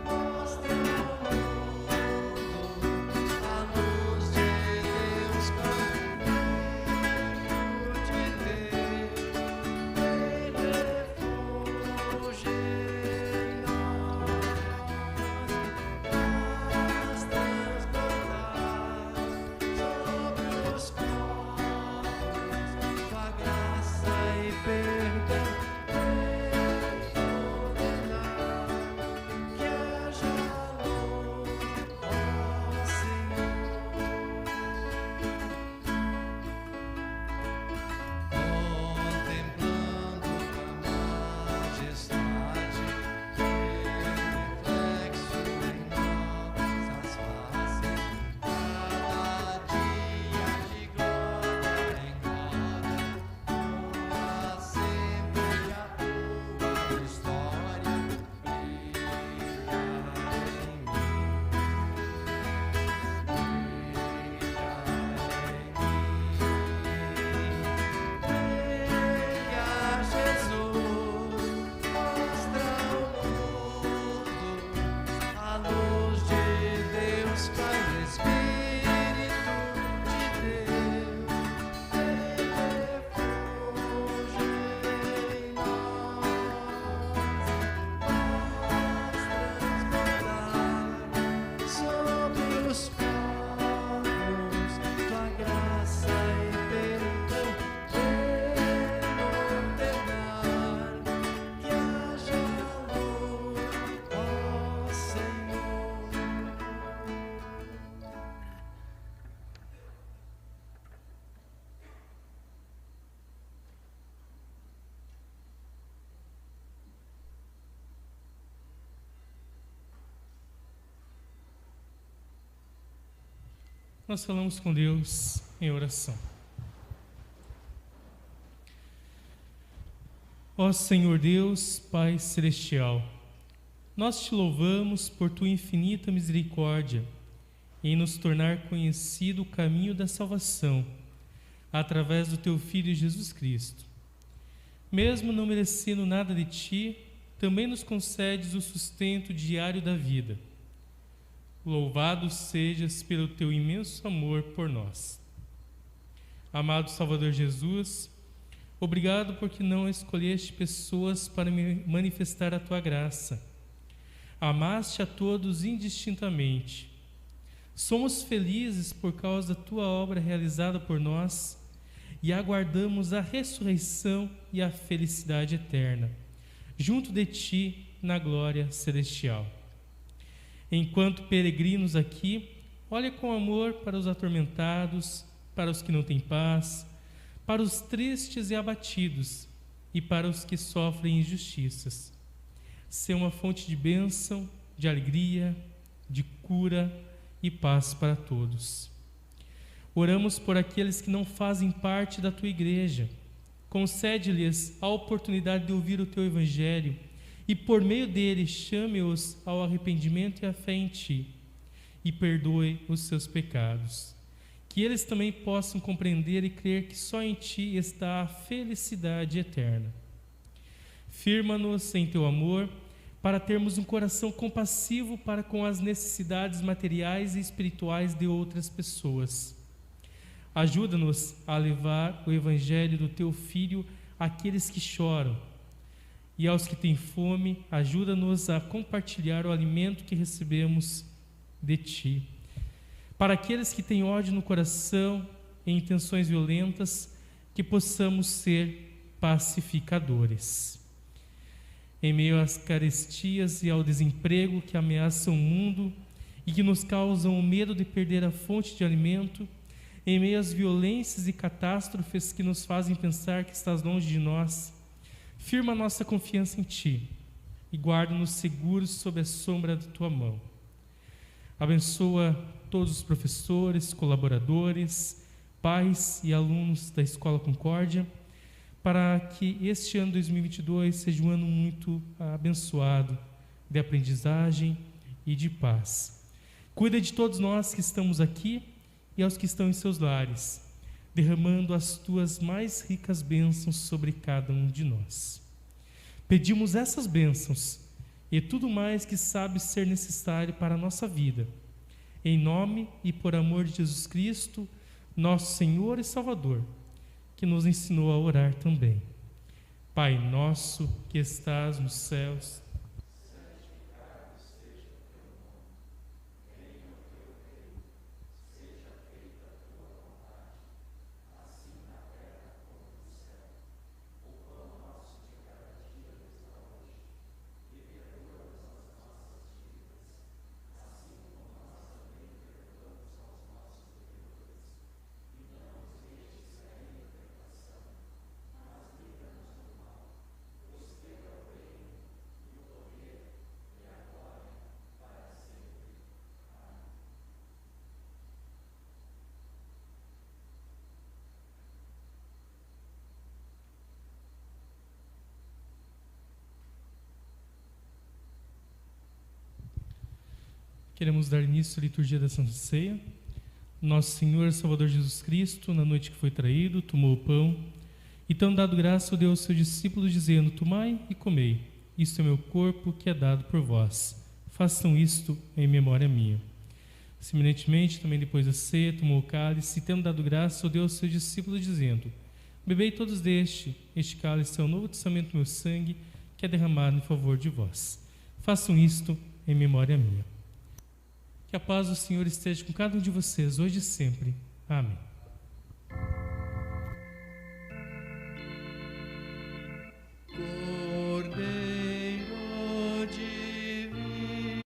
mostra ao mundo a luz de Deus, Nós falamos com Deus em oração. Ó Senhor Deus, Pai Celestial, nós te louvamos por tua infinita misericórdia em nos tornar conhecido o caminho da salvação através do teu Filho Jesus Cristo. Mesmo não merecendo nada de ti, também nos concedes o sustento diário da vida. Louvado sejas pelo teu imenso amor por nós. Amado Salvador Jesus, obrigado porque não escolheste pessoas para me manifestar a tua graça. Amaste a todos indistintamente. Somos felizes por causa da tua obra realizada por nós e aguardamos a ressurreição e a felicidade eterna, junto de ti na glória celestial. Enquanto peregrinos aqui, olha com amor para os atormentados, para os que não têm paz, para os tristes e abatidos e para os que sofrem injustiças. Ser uma fonte de bênção, de alegria, de cura e paz para todos. Oramos por aqueles que não fazem parte da tua igreja. Concede-lhes a oportunidade de ouvir o teu evangelho e por meio dele chame-os ao arrependimento e à fé em ti e perdoe os seus pecados. Que eles também possam compreender e crer que só em ti está a felicidade eterna. Firma-nos em teu amor para termos um coração compassivo para com as necessidades materiais e espirituais de outras pessoas. Ajuda-nos a levar o evangelho do teu Filho àqueles que choram, e aos que têm fome, ajuda-nos a compartilhar o alimento que recebemos de ti. Para aqueles que têm ódio no coração e intenções violentas, que possamos ser pacificadores. Em meio às carestias e ao desemprego que ameaçam o mundo e que nos causam o medo de perder a fonte de alimento, em meio às violências e catástrofes que nos fazem pensar que estás longe de nós, Firma nossa confiança em Ti e guarda-nos seguros sob a sombra da Tua mão. Abençoa todos os professores, colaboradores, pais e alunos da Escola Concórdia, para que este ano 2022 seja um ano muito abençoado, de aprendizagem e de paz. Cuida de todos nós que estamos aqui e aos que estão em seus lares, derramando as Tuas mais ricas bênçãos sobre cada um de nós. Pedimos essas bênçãos e tudo mais que sabes ser necessário para a nossa vida, em nome e por amor de Jesus Cristo, nosso Senhor e Salvador, que nos ensinou a orar também. Pai nosso que estás nos céus, queremos dar início à liturgia da Santa Ceia. Nosso Senhor e Salvador Jesus Cristo, na noite que foi traído, tomou o pão e, tendo dado graça, o deu aos seus discípulos, dizendo: Tomai e comei, isto é meu corpo que é dado por vós. Façam isto em memória minha. Semelhantemente, também depois da ceia, tomou o cálice e, tendo dado graça, o deu aos seus discípulos, dizendo: Bebei todos deste, este cálice é o novo testamento do meu sangue, que é derramado em favor de vós. Façam isto em memória minha. Que a paz do Senhor esteja com cada um de vocês, hoje e sempre. Amém. Cordeiro divino,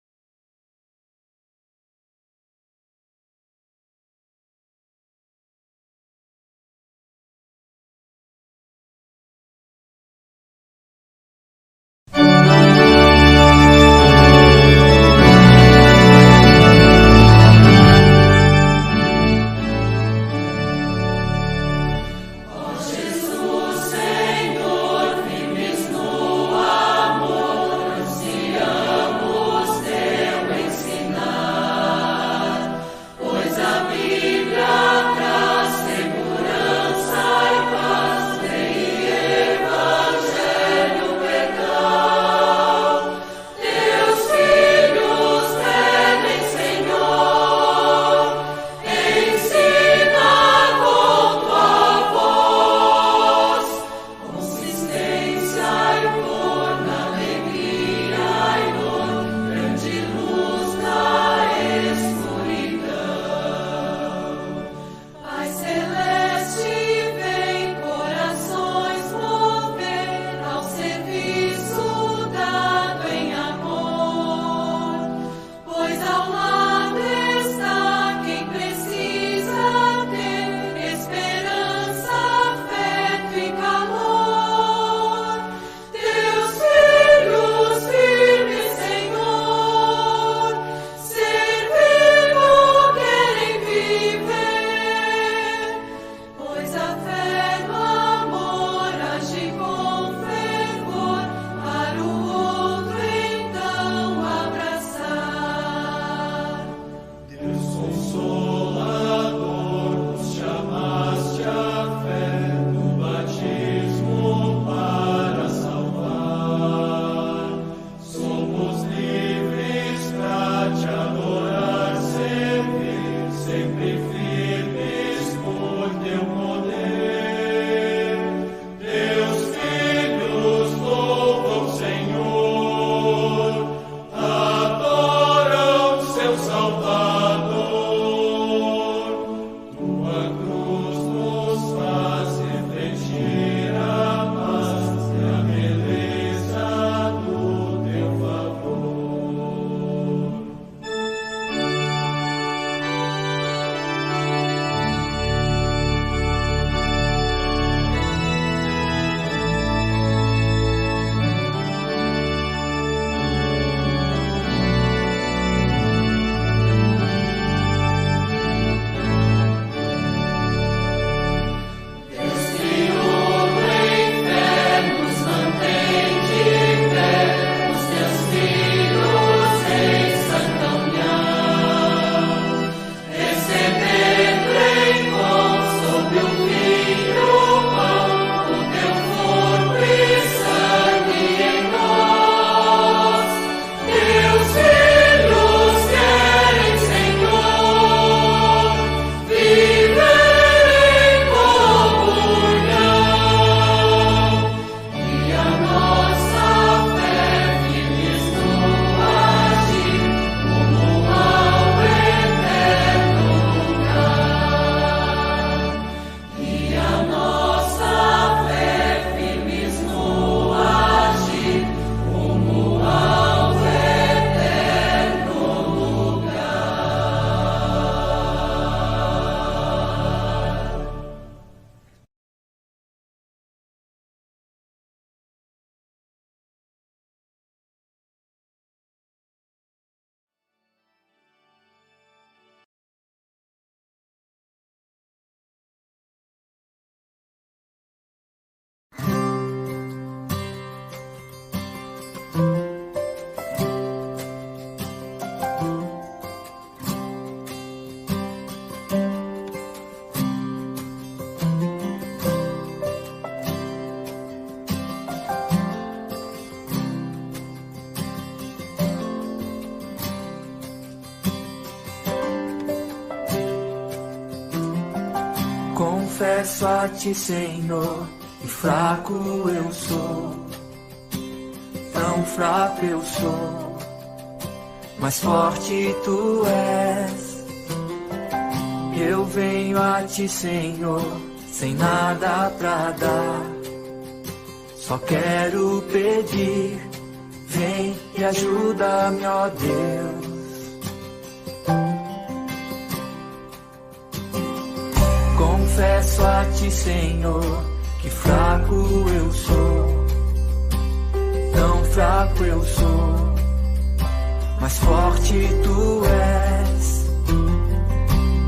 Confesso a ti, Senhor, que fraco eu sou, tão fraco eu sou, mas forte tu és. Eu venho a ti, Senhor, sem nada pra dar, só quero pedir, vem e ajuda-me, ó Deus. Confesso a ti, Senhor, que fraco eu sou, tão fraco eu sou, mas forte tu és.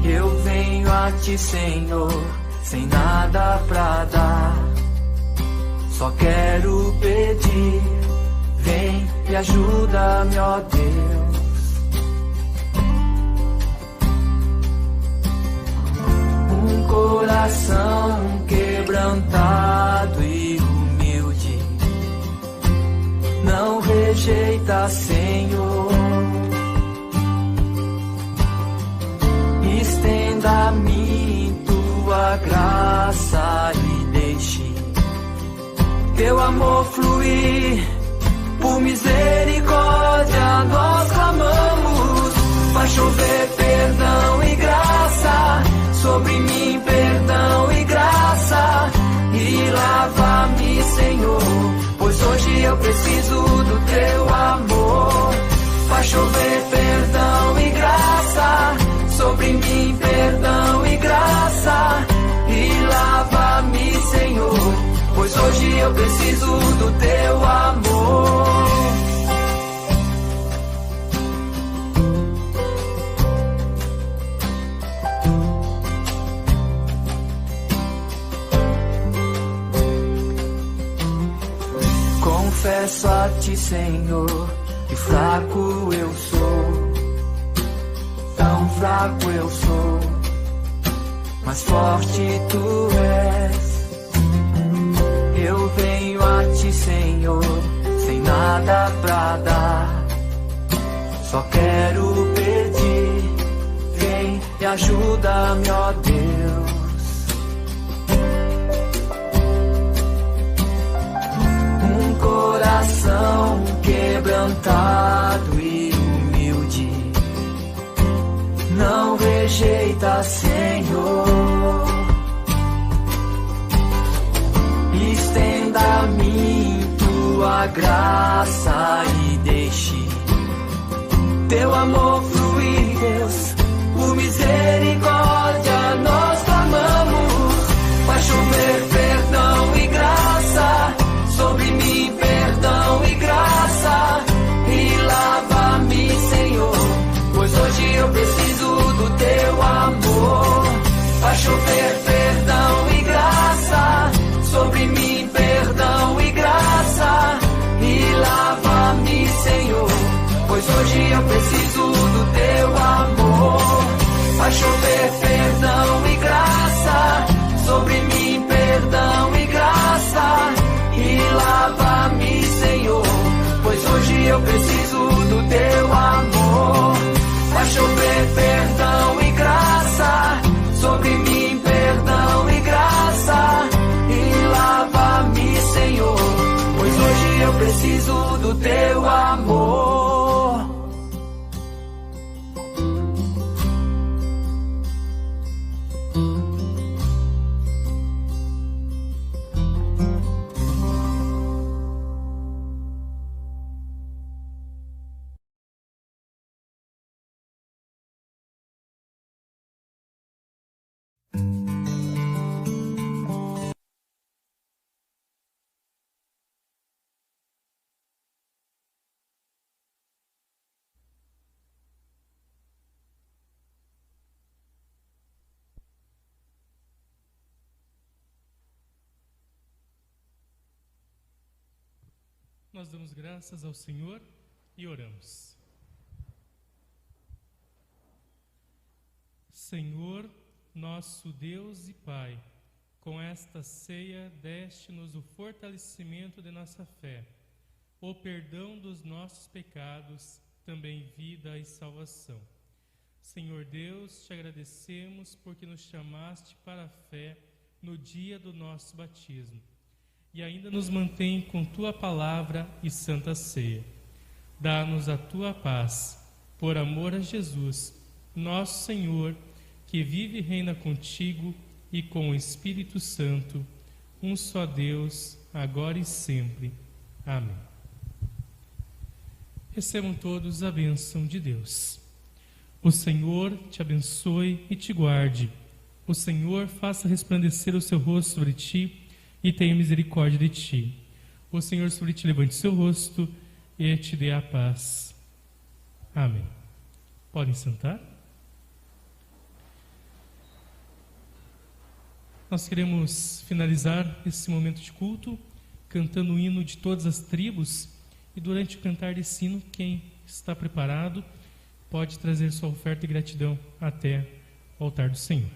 Eu venho a ti, Senhor, sem nada pra dar, só quero pedir, vem e ajuda-me, ó Deus. Coração quebrantado e humilde, não rejeita, Senhor. Estenda a mim tua graça e deixe teu amor fluir. Por misericórdia nós clamamos, vai chover perdão e graça sobre mim, perdão e graça, e lava-me, Senhor, pois hoje eu preciso do teu amor. Vai chover perdão e graça sobre mim, perdão e graça, e lava-me, Senhor, pois hoje eu preciso do teu amor. Confesso a ti, Senhor, que fraco eu sou, tão fraco eu sou, mas forte tu és. Eu venho a ti, Senhor, sem nada pra dar, só quero pedir, vem e ajuda-me, ó Deus. Coração quebrantado e humilde, não rejeita, Senhor. Estenda a mim tua graça e deixe teu amor fluir, Deus. Por misericórdia nós clamamos, vai chover perdão e graça sobre mim, perdão e graça, e lava-me, Senhor, pois hoje eu preciso do teu amor. Vai chover perdão e graça sobre mim, perdão e graça, e lava-me, Senhor, pois hoje eu preciso do teu amor. Vai chover perdão e graça sobre mim, perdão e graça, e lava-me, Senhor, pois hoje eu preciso do teu amor. Vai chover perdão e graça sobre mim, perdão e graça, e lava-me, Senhor, pois hoje eu preciso do teu amor. Nós damos graças ao Senhor e oramos. Senhor, nosso Deus e Pai, com esta ceia deste-nos o fortalecimento de nossa fé, o perdão dos nossos pecados, também vida e salvação. Senhor Deus, te agradecemos porque nos chamaste para a fé no dia do nosso batismo, e ainda nos mantém com tua palavra e santa ceia. Dá-nos a tua paz, por amor a Jesus, nosso Senhor, que vive e reina contigo e com o Espírito Santo, um só Deus, agora e sempre. Amém. Recebam todos a bênção de Deus. O Senhor te abençoe e te guarde. O Senhor faça resplandecer o seu rosto sobre ti e tenha misericórdia de ti. O Senhor sobre ti levante seu rosto e te dê a paz. Amém. Podem sentar. Nós queremos finalizar esse momento de culto cantando o hino de todas as tribos, e durante o cantar desse hino, quem está preparado pode trazer sua oferta de gratidão até o altar do Senhor.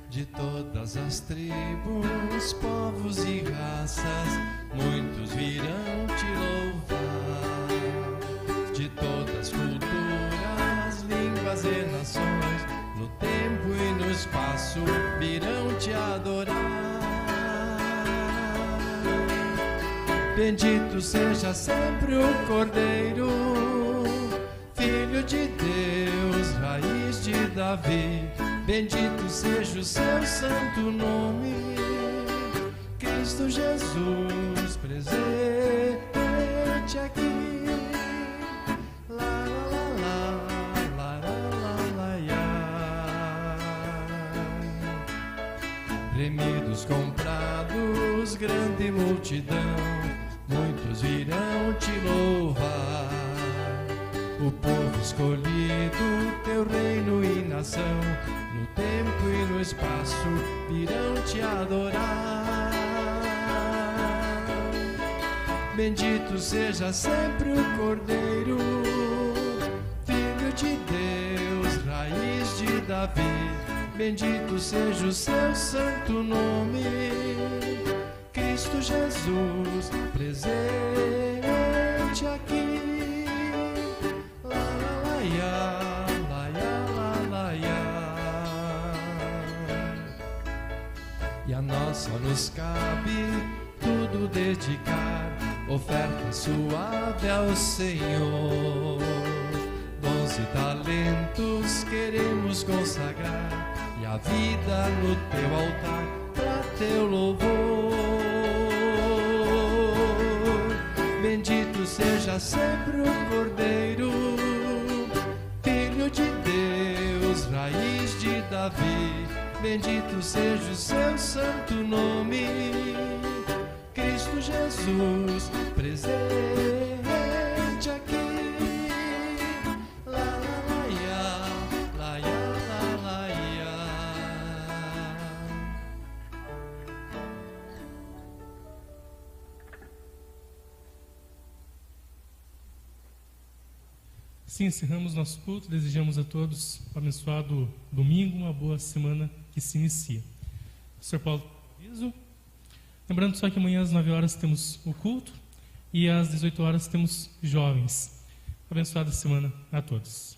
De todas as tribos, povos e raças, muitos virão te louvar. De todas as culturas, línguas e nações, no tempo e no espaço, virão te adorar. Bendito seja sempre o Cordeiro, Filho de Deus, raiz de Davi. Bendito seja o seu santo nome, Cristo Jesus, presente aqui. La la la la, la la la la. Remidos, comprados, grande multidão, muitos virão te louvar. O povo escolhido, teu reino e nação, no tempo e no espaço virão te adorar. Bendito seja sempre o Cordeiro, Filho de Deus, raiz de Davi. Bendito seja o seu santo nome, Cristo Jesus, presente aqui. E a nós só nos cabe tudo dedicar, oferta suave ao Senhor. Dons e talentos queremos consagrar, e a vida no teu altar para teu louvor. Bendito seja sempre o Cordeiro, Filho de Deus, raiz de Davi. Bendito seja o seu santo nome, Cristo Jesus, presente aqui. La la la ya, la ya la la ya. Assim encerramos nosso culto. Desejamos a todos um abençoado domingo, uma boa semana que se inicia. Sr. Paulo, aviso. Lembrando só que amanhã às 9 horas temos o culto e às 18 horas temos jovens. Abençoada semana a todos.